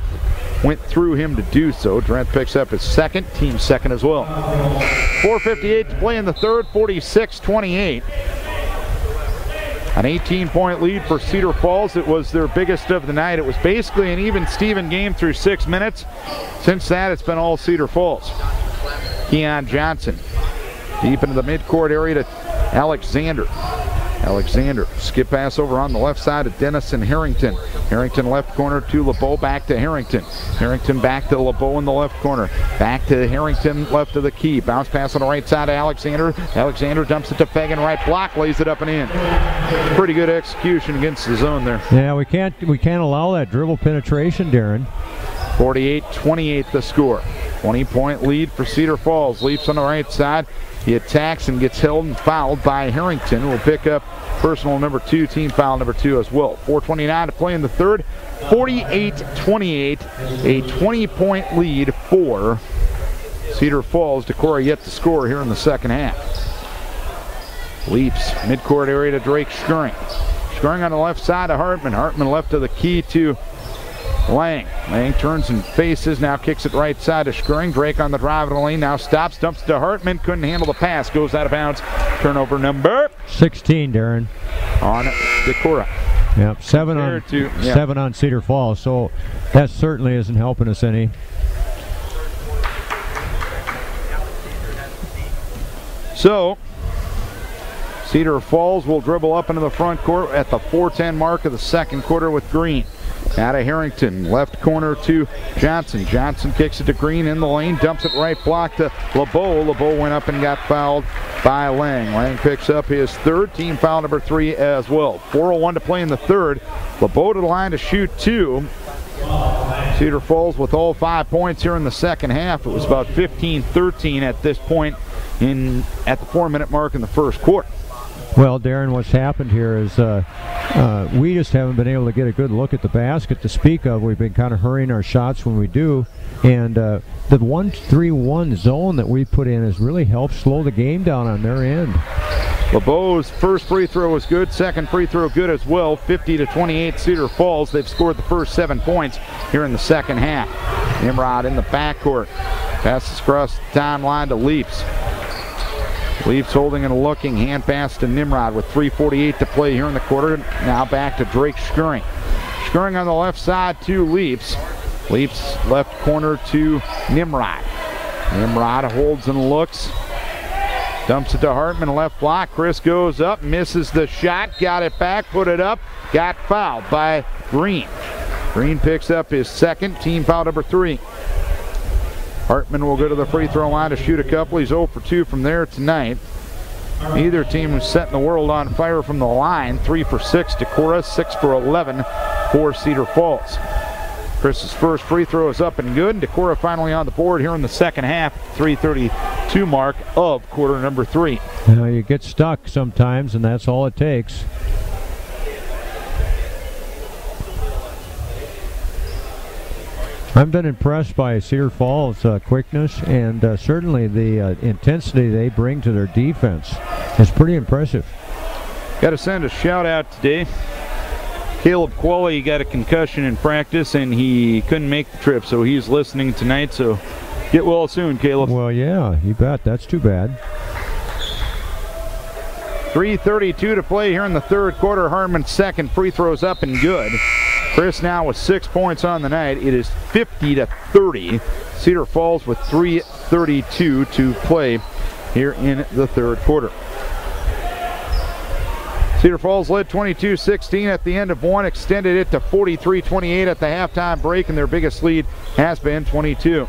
went through him to do so. Drenth picks up his second, team second as well. 4:58 to play in the third, 46-28. An 18-point lead for Cedar Falls. It was their biggest of the night. It was basically an even Steven game through 6 minutes. Since that, it's been all Cedar Falls. Keon Johnson deep into the midcourt area to Alexander. Alexander, skip pass over on the left side of Denison Harrington. Harrington left corner to LeBeau, back to Harrington. Harrington back to LeBeau in the left corner. Back to Harrington, left of the key. Bounce pass on the right side of Alexander. Alexander dumps it to Fagan, right block, lays it up and in. Pretty good execution against the zone there. Yeah, we can't allow that dribble penetration, Darren. 48-28 the score. 20-point lead for Cedar Falls. Leaps on the right side. He attacks and gets held and fouled by Harrington, who will pick up personal number 2, team foul number 2 as well. 4:29 to play in the third. 48-28, a 20-point lead for Cedar Falls. Decorah yet to score here in the second half. Leaps, midcourt area to Drake Skuring. Skuring on the left side of Hartman. Hartman left of the key to Lang turns and faces, now kicks it right side to Skring. Drake on the drive of the lane, now stops, dumps to Hartman, couldn't handle the pass, goes out of bounds. Turnover number 16, Darren. On Decorah. Yep, 7 on Cedar Falls, so that certainly isn't helping us any. So, Cedar Falls will dribble up into the front court at the 4:10 mark of the second quarter with Green. Out of Harrington, left corner to Johnson. Johnson kicks it to Green in the lane, dumps it right block to LeBeau. LeBeau went up and got fouled by Lang. Lang picks up his third, team foul number 3 as well. 4:01 to play in the third. LeBeau to the line to shoot 2. Cedar Falls with all 5 points here in the second half. It was about 15-13 at this point at the 4-minute mark in the first quarter. Well, Darren, what's happened here is we just haven't been able to get a good look at the basket to speak of. We've been kind of hurrying our shots when we do, and the 1-3-1 zone that we put in has really helped slow the game down on their end. LeBeau's first free throw was good, second free throw good as well. 50-28 Cedar Falls. They've scored the first 7 points here in the second half. Nimrod in the backcourt. Passes across the timeline to Leaps. Leaps holding and looking, hand pass to Nimrod with 3:48 to play here in the quarter. Now back to Drake Skring. Skring on the left side to Leaps. Leaps left corner to Nimrod. Nimrod holds and looks. Dumps it to Hartman, left block. Chris goes up, misses the shot, got it back, put it up, got fouled by Green. Green picks up his second, team foul number 3. Hartman will go to the free throw line to shoot a couple. He's 0 for 2 from there tonight. Neither team is setting the world on fire from the line. 3 for 6 Decorah, 6 for 11 for Cedar Falls. Chris's first free throw is up and good. Decorah finally on the board here in the second half. 3:32 mark of quarter number 3. You get stuck sometimes, and that's all it takes. I've been impressed by Cedar Falls' quickness and certainly the intensity they bring to their defense. It's pretty impressive. Got to send a shout out today. Caleb Qualley got a concussion in practice and he couldn't make the trip, so he's listening tonight, so get well soon, Caleb. Well, yeah, you bet. That's too bad. 3:32 to play here in the third quarter. Hartman's second free throw's up and good. Chris now with 6 points on the night. It is 50-30. Cedar Falls with 3:32 to play here in the third quarter. Cedar Falls led 22-16 at the end of one, extended it to 43-28 at the halftime break, and their biggest lead has been 22.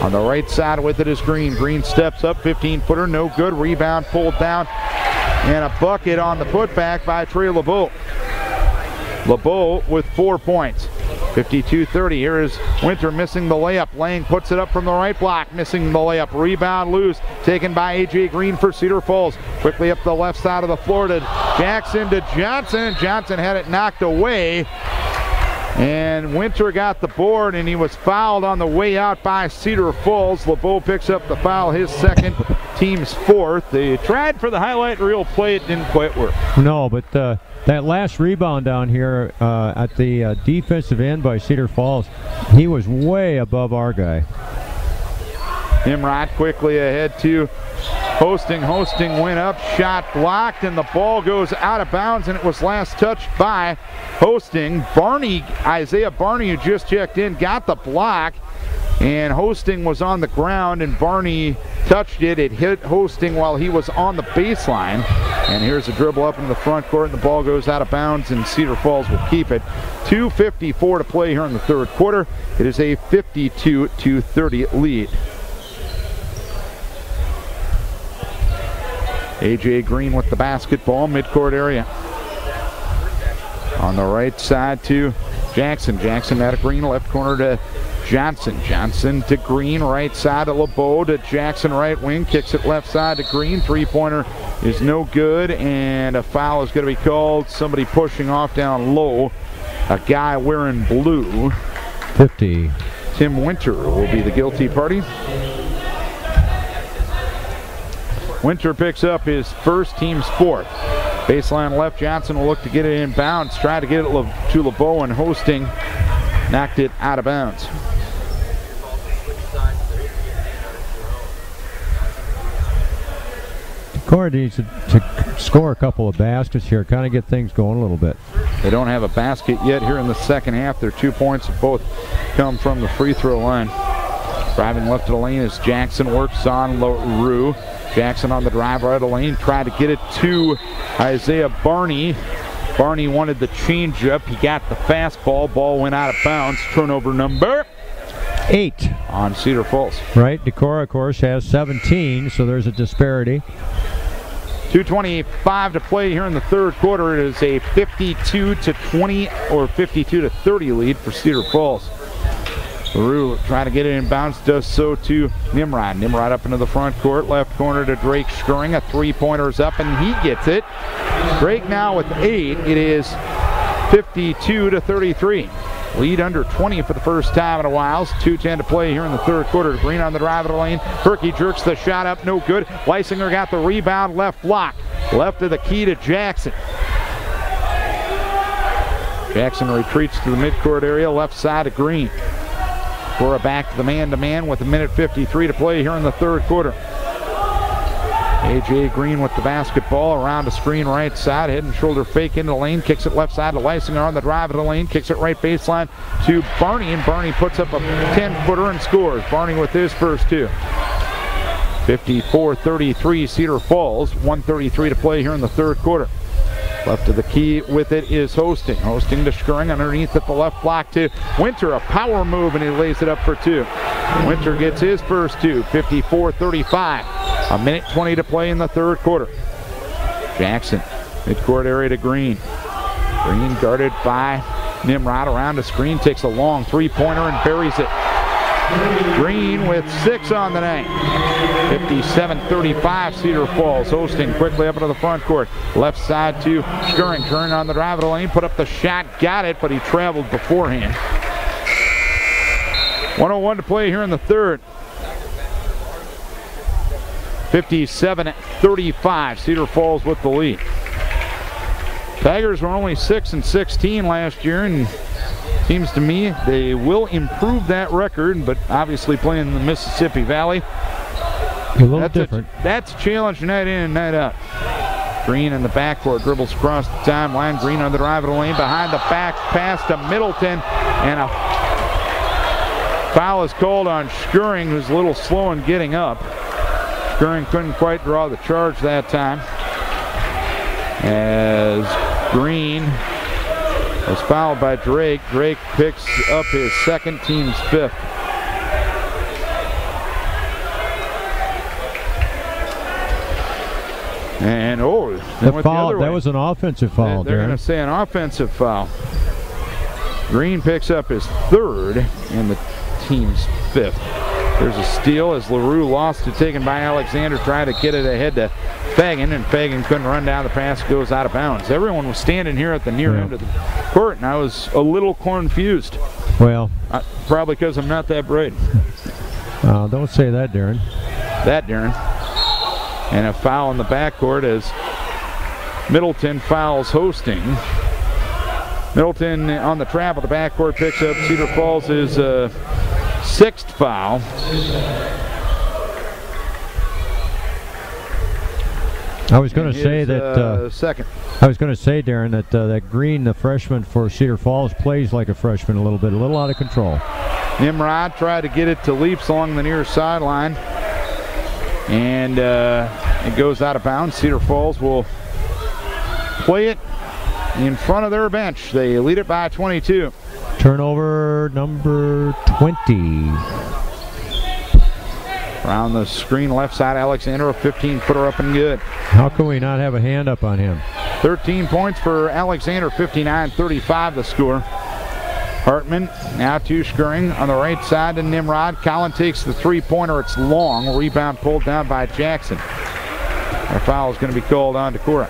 On the right side with it is Green. Green steps up, 15-footer, no good. Rebound pulled down, and a bucket on the putback by Trey LeBeau. LeBeau with 4 points. 52-30. Here is Winter missing the layup. Lang puts it up from the right block, missing the layup. Rebound loose, taken by A.J. Green for Cedar Falls. Quickly up the left side of the floor to Jackson to Johnson. Johnson had it knocked away. And Winter got the board, and he was fouled on the way out by Cedar Falls. LeBeau picks up the foul, his second, team's fourth. They tried for the highlight reel play. It didn't quite work. No, but that last rebound down here at the defensive end by Cedar Falls, he was way above our guy. Nimrod quickly ahead to Hosting. Hosting went up, shot blocked, and the ball goes out of bounds, and it was last touched by Hosting. Isaiah Barney, who just checked in, got the block, and Hosting was on the ground, and Barney touched it. It hit Hosting while he was on the baseline. And here's a dribble up in the front court, and the ball goes out of bounds, and Cedar Falls will keep it. 2:54 to play here in the third quarter. It is a 52-30 lead. A.J. Green with the basketball, midcourt area. On the right side to Jackson. Jackson out of Green, left corner to Johnson. Johnson to Green, right side to LeBeau to Jackson, right wing. Kicks it left side to Green. Three-pointer is no good, and a foul is going to be called. Somebody pushing off down low. A guy wearing blue. 50. Tim Winter will be the guilty party. Winter picks up his first, team's fourth. Baseline left, Johnson will look to get it in bounds, try to get it to LeBeau, and Hosting knocked it out of bounds. Decorah needs to score a couple of baskets here, kind of get things going a little bit. They don't have a basket yet here in the second half. Their 2 points have both come from the free throw line. Driving left of the lane as Jackson works on LaRue. Jackson on the drive right of the lane, tried to get it to Isaiah Barney. Barney wanted the changeup. He got the fastball. Ball went out of bounds. Turnover number 8 on Cedar Falls. Right, Decorah, of course, has 17, so there's a disparity. 2:25 to play here in the third quarter. It is a 52-20 or 52-30 lead for Cedar Falls. LaRue trying to get it in bounds, does so to Nimrod. Nimrod up into the front court, left corner to Drake Scoring. A three-pointer's up, and he gets it. Drake now with 8. It is 52-33. Lead under 20 for the first time in a while. 2:10 to play here in the third quarter. Green on the drive of the lane. Berkey jerks the shot up, no good. Leisinger got the rebound, left block. Left of the key to Jackson. Jackson retreats to the midcourt area, left side to Green. Decorah back to the man-to-man with 1:53 to play here in the third quarter. A.J. Green with the basketball around the screen right side. Head and shoulder fake into the lane. Kicks it left side to Leisinger on the drive of the lane. Kicks it right baseline to Barney. And Barney puts up a 10-footer and scores. Barney with his first 2. 54-33 Cedar Falls. 1:33 to play here in the third quarter. Left of the key with it is Hosting. Hosting to Scoring underneath at the left block to Winter. A power move, and he lays it up for 2. Winter gets his first 2. 54-35. 1:20 to play in the third quarter. Jackson, midcourt area to Green. Green guarded by Nimrod around the screen. Takes a long three-pointer and buries it. Green with 6 on the night. 57-35 Cedar Falls. Hosting quickly up into the front court. Left side to Scoring. Turn on the drive of the lane. Put up the shot. Got it, but he traveled beforehand. 1:01 to play here in the third. 57-35 Cedar Falls with the lead. Tigers were only 6-16 last year, and seems to me they will improve that record, but obviously playing in the Mississippi Valley, a little different. That's a challenge night in and night out. Green in the backcourt, dribbles across the timeline. Green on the drive of the lane, behind the back pass to Middleton, and a foul is called on Scoring, who's a little slow in getting up. Scoring couldn't quite draw the charge that time, as Green was fouled by Drake. Drake picks up his second, team's 5th. And that was an offensive foul. They're going to say an offensive foul. Green picks up his 3rd and the team's 5th. There's a steal as LaRue lost it, taken by Alexander, trying to get it ahead to Fagan, and Fagan couldn't run down. The pass goes out of bounds. Everyone was standing here at the near end of the court, and I was a little confused. Well, probably because I'm not that bright. Don't say that, Darren. And a foul in the backcourt as Middleton fouls Hosting. Middleton on the trap of the backcourt picks up Cedar Falls' 6th foul. I was going to say that second. I was going to say, Darren, that Green, the freshman for Cedar Falls, plays like a freshman a little out of control. Nimrod tried to get it to Leaps along the near sideline, and it goes out of bounds. Cedar Falls will play it in front of their bench. They lead it by 22. Turnover number 20. Around the screen left side, Alexander, a 15-footer up and good. How can we not have a hand up on him? 13 points for Alexander, 59-35 the score. Hartman now to Scoring on the right side to Nimrod. Collin takes the three-pointer. It's long. Rebound pulled down by Jackson. A foul is going to be called on Decorah.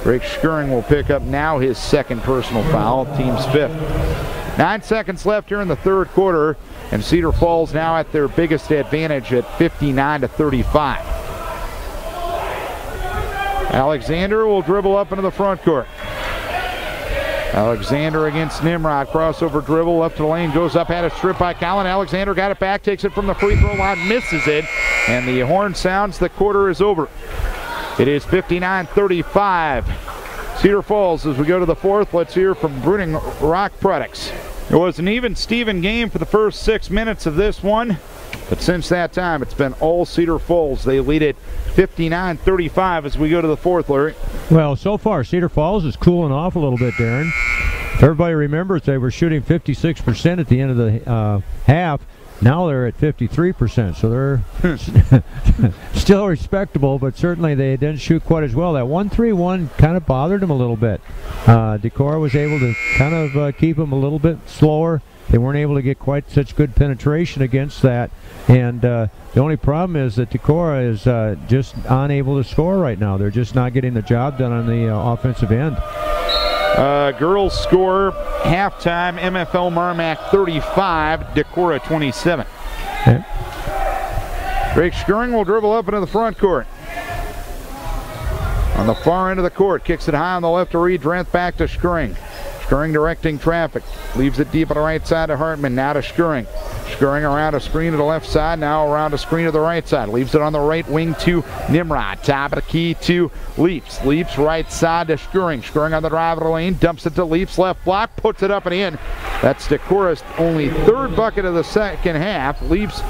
Drake Scoring will pick up now his 2nd personal foul, team's 5th. 9 seconds left here in the third quarter, and Cedar Falls now at their biggest advantage at 59-35. Alexander will dribble up into the front court. Alexander against Nimrod. Crossover dribble, left to the lane, goes up, had a strip by Collin. Alexander got it back, takes it from the free throw line, misses it, and the horn sounds. The quarter is over. It is 59-35. Cedar Falls as we go to the fourth. Let's hear from Bruning Rock Products. It was an even Steven game for the first 6 minutes of this one, but since that time it's been all Cedar Falls. They lead it 59-35 as we go to the fourth, Larry. Well, so far Cedar Falls is cooling off a little bit, Darren. If everybody remembers, they were shooting 56% at the end of the half. Now they're at 53%, so they're still respectable, but certainly they didn't shoot quite as well. That 1-3-1 kind of bothered them a little bit. Decorah was able to kind of keep them a little bit slower. They weren't able to get quite such good penetration against that, and the only problem is that Decorah is just unable to score right now. They're just not getting the job done on the offensive end. Girls score halftime. MFL Merrimack 35, Decorah 27. Okay. Drake Skring will dribble up into the front court. On the far end of the court, kicks it high on the left to Reed Drenth, back to Skring. Skring directing traffic, leaves it deep on the right side to Hartman, now to Skring. Skring around a screen to the left side, now around a screen to the right side. Leaves it on the right wing to Nimrod. Top of the key to Leaps. Leaps right side to Skring. Skring on the drive of the lane, dumps it to Leaps, left block, puts it up and in. That's Decorah's only third bucket of the second half. Leaps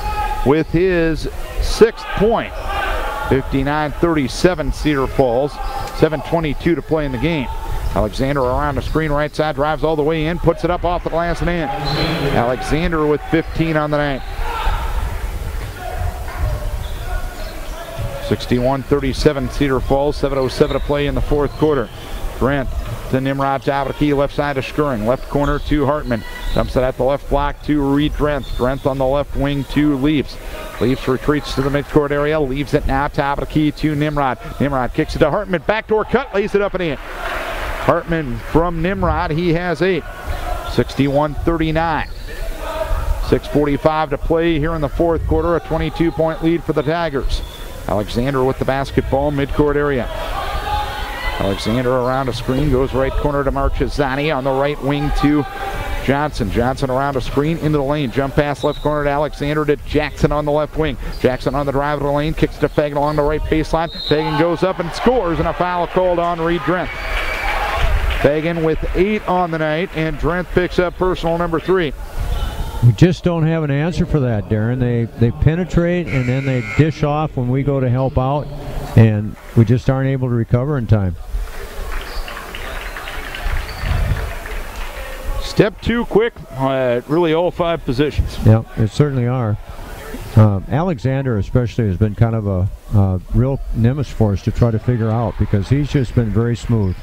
with his 6th point. 59-37 Cedar Falls. 7:22 to play in the game. Alexander around the screen right side, drives all the way in, puts it up off the glass and in. Alexander with 15 on the night. 61-37 Cedar Falls, 7:07 to play in the fourth quarter. Drenth to Nimrod, top of the key, left side to Skring, left corner to Hartman. Dumps it at the left block to Reed Drenth. Drenth on the left wing to Leaps. Leaps retreats to the midcourt area, leaves it now, top of the key to Nimrod. Nimrod kicks it to Hartman, backdoor cut, lays it up and in. Hartman from Nimrod, he has 8. 61-39. 6:45 to play here in the fourth quarter, a 22-point lead for the Tigers. Alexander with the basketball, midcourt area. Alexander around a screen, goes right corner to Marchesani, on the right wing to Johnson. Johnson around a screen, into the lane. Jump pass left corner to Alexander to Jackson on the left wing. Jackson on the drive of the lane, kicks to Fagan along the right baseline. Fagan goes up and scores, and a foul called on Reed Drenth. Fagan with 8 on the night, and Drenth picks up personal number 3. We just don't have an answer for that, Darren. They penetrate and then they dish off when we go to help out, and we just aren't able to recover in time. Step too quick, really all 5 positions. Yeah, it certainly are. Alexander especially has been kind of a real nemesis for us to try to figure out, because he's just been very smooth.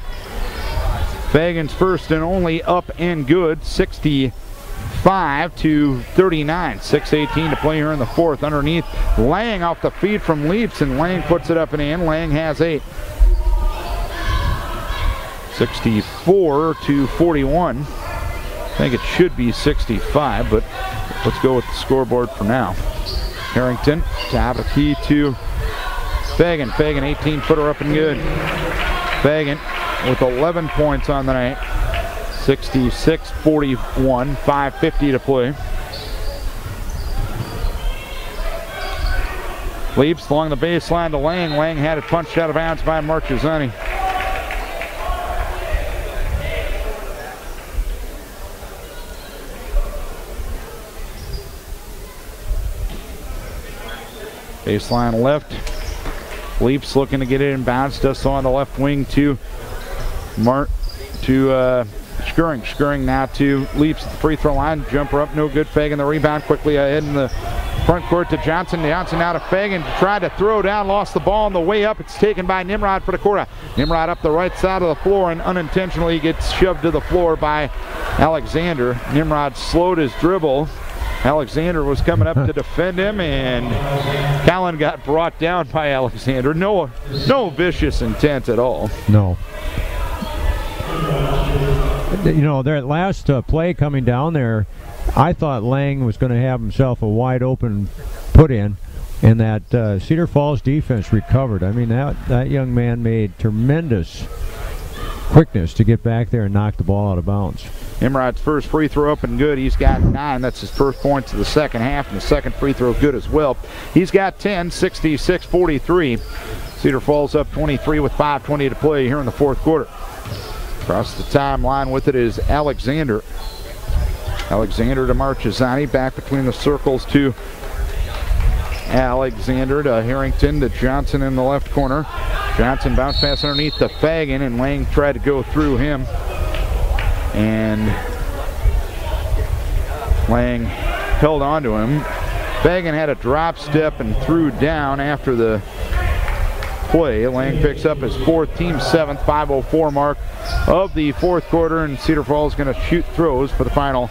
Fagan's first and only up and good, 65-39, 6:18 to play here in the fourth. Underneath, Lang off the feed from Leaps, and Lang puts it up and in. Lang has 8. 64-41. I think it should be 65, but let's go with the scoreboard for now. Harrington, top of the key to Fagan. Fagan, 18-footer up and good. Fagan with 11 points on the night. 66-41, 5:50 to play. Leaps along the baseline to Lang. Lang had it punched out of bounds by Marchesani. Baseline left. Leaps looking to get it in bounds. Does so on the left wing to Skring. Skring now to Leaps at the free throw line. Jumper up, no good. Fagan the rebound quickly ahead in the front court to Johnson. Johnson now to Fagan. Tried to throw down, lost the ball on the way up. It's taken by Nimrod for Decorah. Nimrod up the right side of the floor and unintentionally gets shoved to the floor by Alexander. Nimrod slowed his dribble. Alexander was coming up to defend him, and Callan got brought down by Alexander. No vicious intent at all. No. You know, that last play coming down there, I thought Lang was going to have himself a wide open put in, and that Cedar Falls defense recovered. I mean, that young man made tremendous quickness to get back there and knock the ball out of bounds. Nimrod's first free throw up and good. He's got 9. That's his first points of the second half, and the second free throw good as well. He's got 10, 66-43. Cedar Falls up 23 with 5:20 to play here in the fourth quarter. Across the timeline with it is Alexander. Alexander to Marchesani, back between the circles to Alexander, to Harrington, to Johnson in the left corner. Johnson bounce pass underneath to Fagan, and Lang tried to go through him. And Lang held on to him. Fagan had a drop step and threw down after the play. Lang picks up his fourth, team seventh, 5:04 mark of the fourth quarter, and Cedar Falls going to shoot throws for the final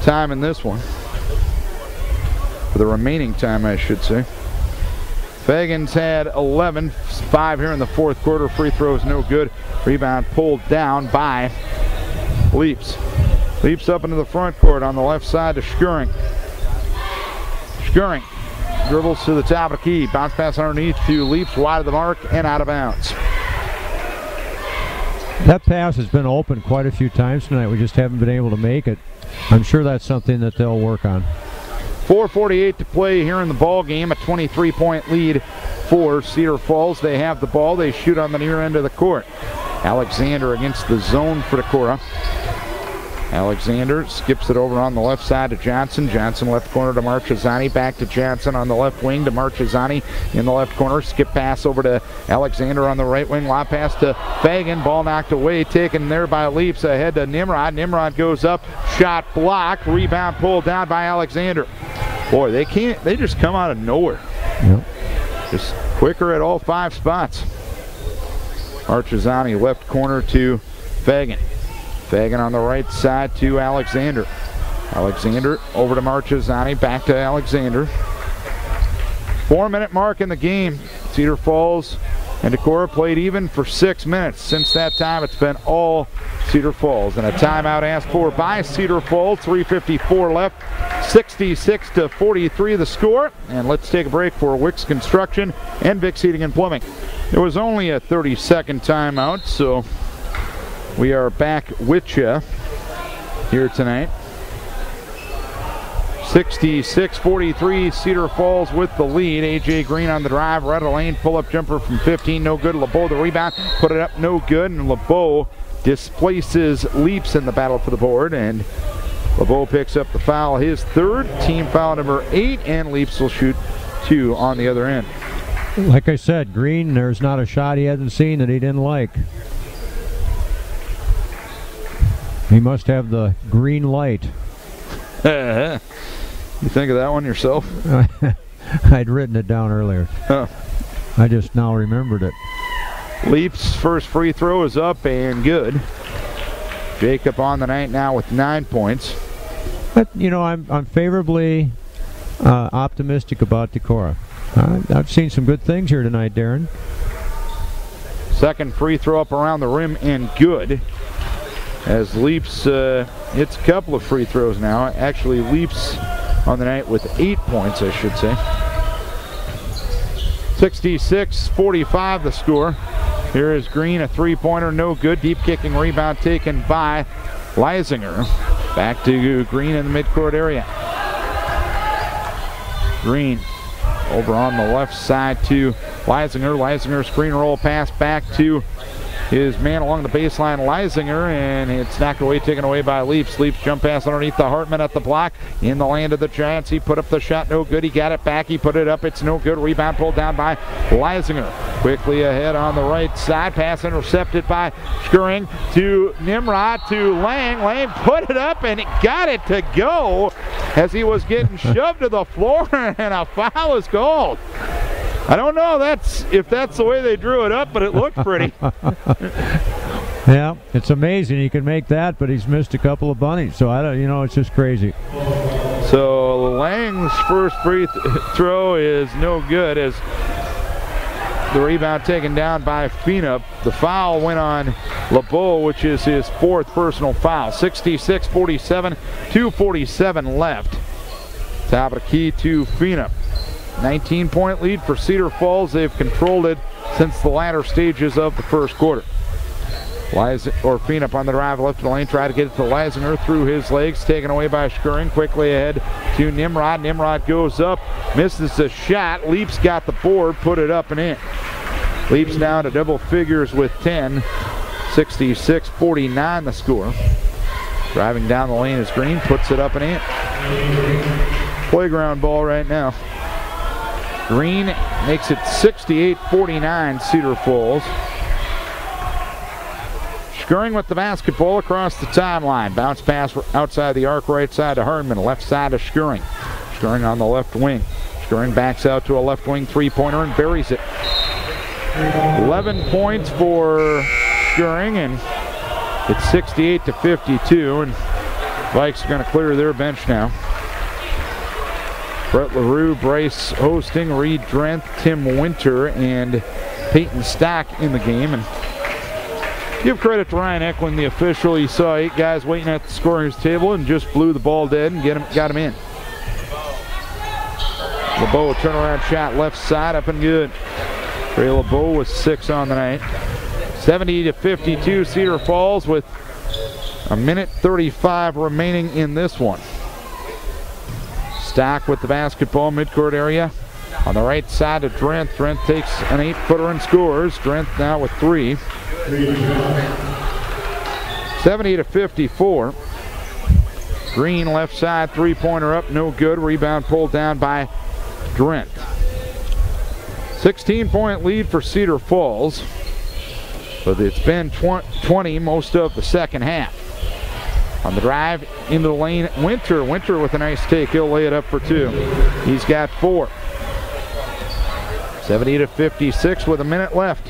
time in this one. For the remaining time, I should say. Fagan's had 11, 5 here in the fourth quarter. Free throws no good. Rebound pulled down by Leaps. Leaps up into the front court on the left side to Skuring. Skuring dribbles to the top of the key. Bounce pass underneath to Leaps, wide of the mark and out of bounds. That pass has been open quite a few times tonight. We just haven't been able to make it. I'm sure that's something that they'll work on. 4:48 to play here in the ball game. A 23-point lead for Cedar Falls. They have the ball. They shoot on the near end of the court. Alexander against the zone for Decorah. Alexander skips it over on the left side to Johnson. Johnson left corner to Marchesani. Back to Johnson on the left wing to Marchesani in the left corner. Skip pass over to Alexander on the right wing. Lob pass to Fagan. Ball knocked away. Taken there by Leaps. Ahead to Nimrod. Nimrod goes up. Shot blocked. Rebound pulled down by Alexander. Boy, they just come out of nowhere. Yep. Just quicker at all 5 spots. Marchesani left corner to Fagan. Fagan on the right side to Alexander. Alexander over to Marchesani, back to Alexander. 4-minute mark in the game. Cedar Falls and Decorah played even for 6 minutes. Since that time, it's been all Cedar Falls. And a timeout asked for by Cedar Falls. 3:54 left. 66-43 the score. And let's take a break for Wicks Construction and Vicks Heating and Plumbing. There was only a 30-second timeout, so we are back with you here tonight. 66-43, Cedar Falls with the lead. A.J. Green on the drive, right of the lane, pull-up jumper from 15, no good. LeBeau the rebound, put it up, no good, and LeBeau displaces Leaps in the battle for the board, and LeBeau picks up the foul, his third, team foul number 8, and Leaps will shoot 2 on the other end. Like I said, Green, there's not a shot he hasn't seen that he didn't like. He must have the green light. You think of that one yourself? I'd written it down earlier. Huh. I just now remembered it. Leaps' first free throw is up and good. Jacob on the night now with 9 points. But, you know, I'm favorably optimistic about Decorah. I've seen some good things here tonight, Darren. Second free throw up around the rim and good. As Leaps hits a couple of free throws now. Actually, Leaps on the night with 8 points, I should say. 66-45 the score. Here is Green, a three-pointer, no good. Deep kicking rebound taken by Leisinger. Back to Green in the midcourt area. Green over on the left side to Leisinger. Leisinger screen roll pass back to his man along the baseline, Leisinger, and it's knocked away, taken away by Leaps. Leaps jump pass underneath the Hartman at the block. In the land of the Giants, he put up the shot, no good. He got it back, he put it up, it's no good. Rebound pulled down by Leisinger. Quickly ahead on the right side, pass intercepted by Skuring to Nimrod to Lang. Lang put it up and got it to go as he was getting shoved to the floor, and a foul is called. I don't know if that's the way they drew it up, but it looked pretty. Yeah, it's amazing he can make that, but he's missed a couple of bunnies. So I don't, it's just crazy. So Lang's first free throw is no good as the rebound taken down by Feenup. The foul went on LeBeau, which is his 4th personal foul. 66-47, 2:47 left. Top of the key to Feenup. 19-point lead for Cedar Falls. They've controlled it since the latter stages of the first quarter. Orfine up on the drive left of the lane, try to get it to Leisinger through his legs, taken away by Schurring. Quickly ahead to Nimrod. Nimrod goes up, misses the shot. Leap's got the board, put it up and in. Leap's down to double figures with 10. 66-49 the score. Driving down the lane is Green, puts it up and in. Playground ball right now. Green makes it 68-49 Cedar Falls. Schurring with the basketball across the timeline. Bounce pass outside the arc, right side to Hardman, left side to Schurring. Schurring on the left wing. Schurring backs out to a left wing three-pointer and buries it. 11 points for Schurring, and it's 68-52, and Vikes are going to clear their bench now. Brett LaRue, Bryce Hosting, Reed Drenth, Tim Winter, and Peyton Stack in the game. And give credit to Ryan Eklund, the official. He saw 8 guys waiting at the scorer's table and just blew the ball dead and got him in. LeBeau, turnaround shot left side, up and good. Ray LeBeau with 6 on the night. 70-52 Cedar Falls with a minute 35 remaining in this one. Stack with the basketball, midcourt area. On the right side to Drenth. Drenth takes an 8-footer and scores. Drenth now with 3. 70-54. Green left side, three-pointer up, no good. Rebound pulled down by Drenth. 16-point lead for Cedar Falls, but it's been 20 most of the second half. On the drive into the lane, Winter with a nice take. He'll lay it up for 2. He's got 4. 70-56 with a minute left.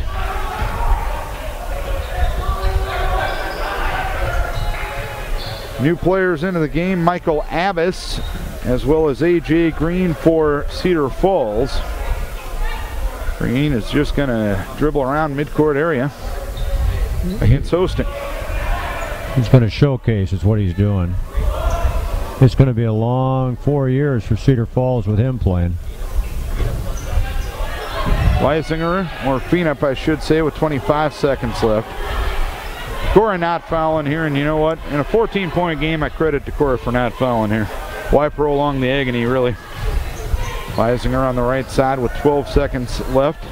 New players into the game, Michael Abbas as well as A.J. Green for Cedar Falls. Green is just going to dribble around midcourt area against Hosting. He's going to showcase is what he's doing. It's going to be a long 4 years for Cedar Falls with him playing. Leisinger, or Feenup I should say, with 25 seconds left. Decorah not fouling here, and you know what? In a 14-point game, I credit Decorah for not fouling here. Why prolong the agony, really? Leisinger on the right side with 12 seconds left.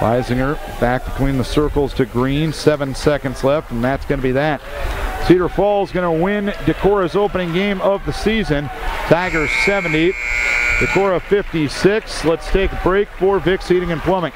Leisinger back between the circles to Green, 7 seconds left, and that's going to be that. Cedar Falls going to win Decorah's opening game of the season. Tigers 70, Decorah 56. Let's take a break for Vicks Heating and Plumbing.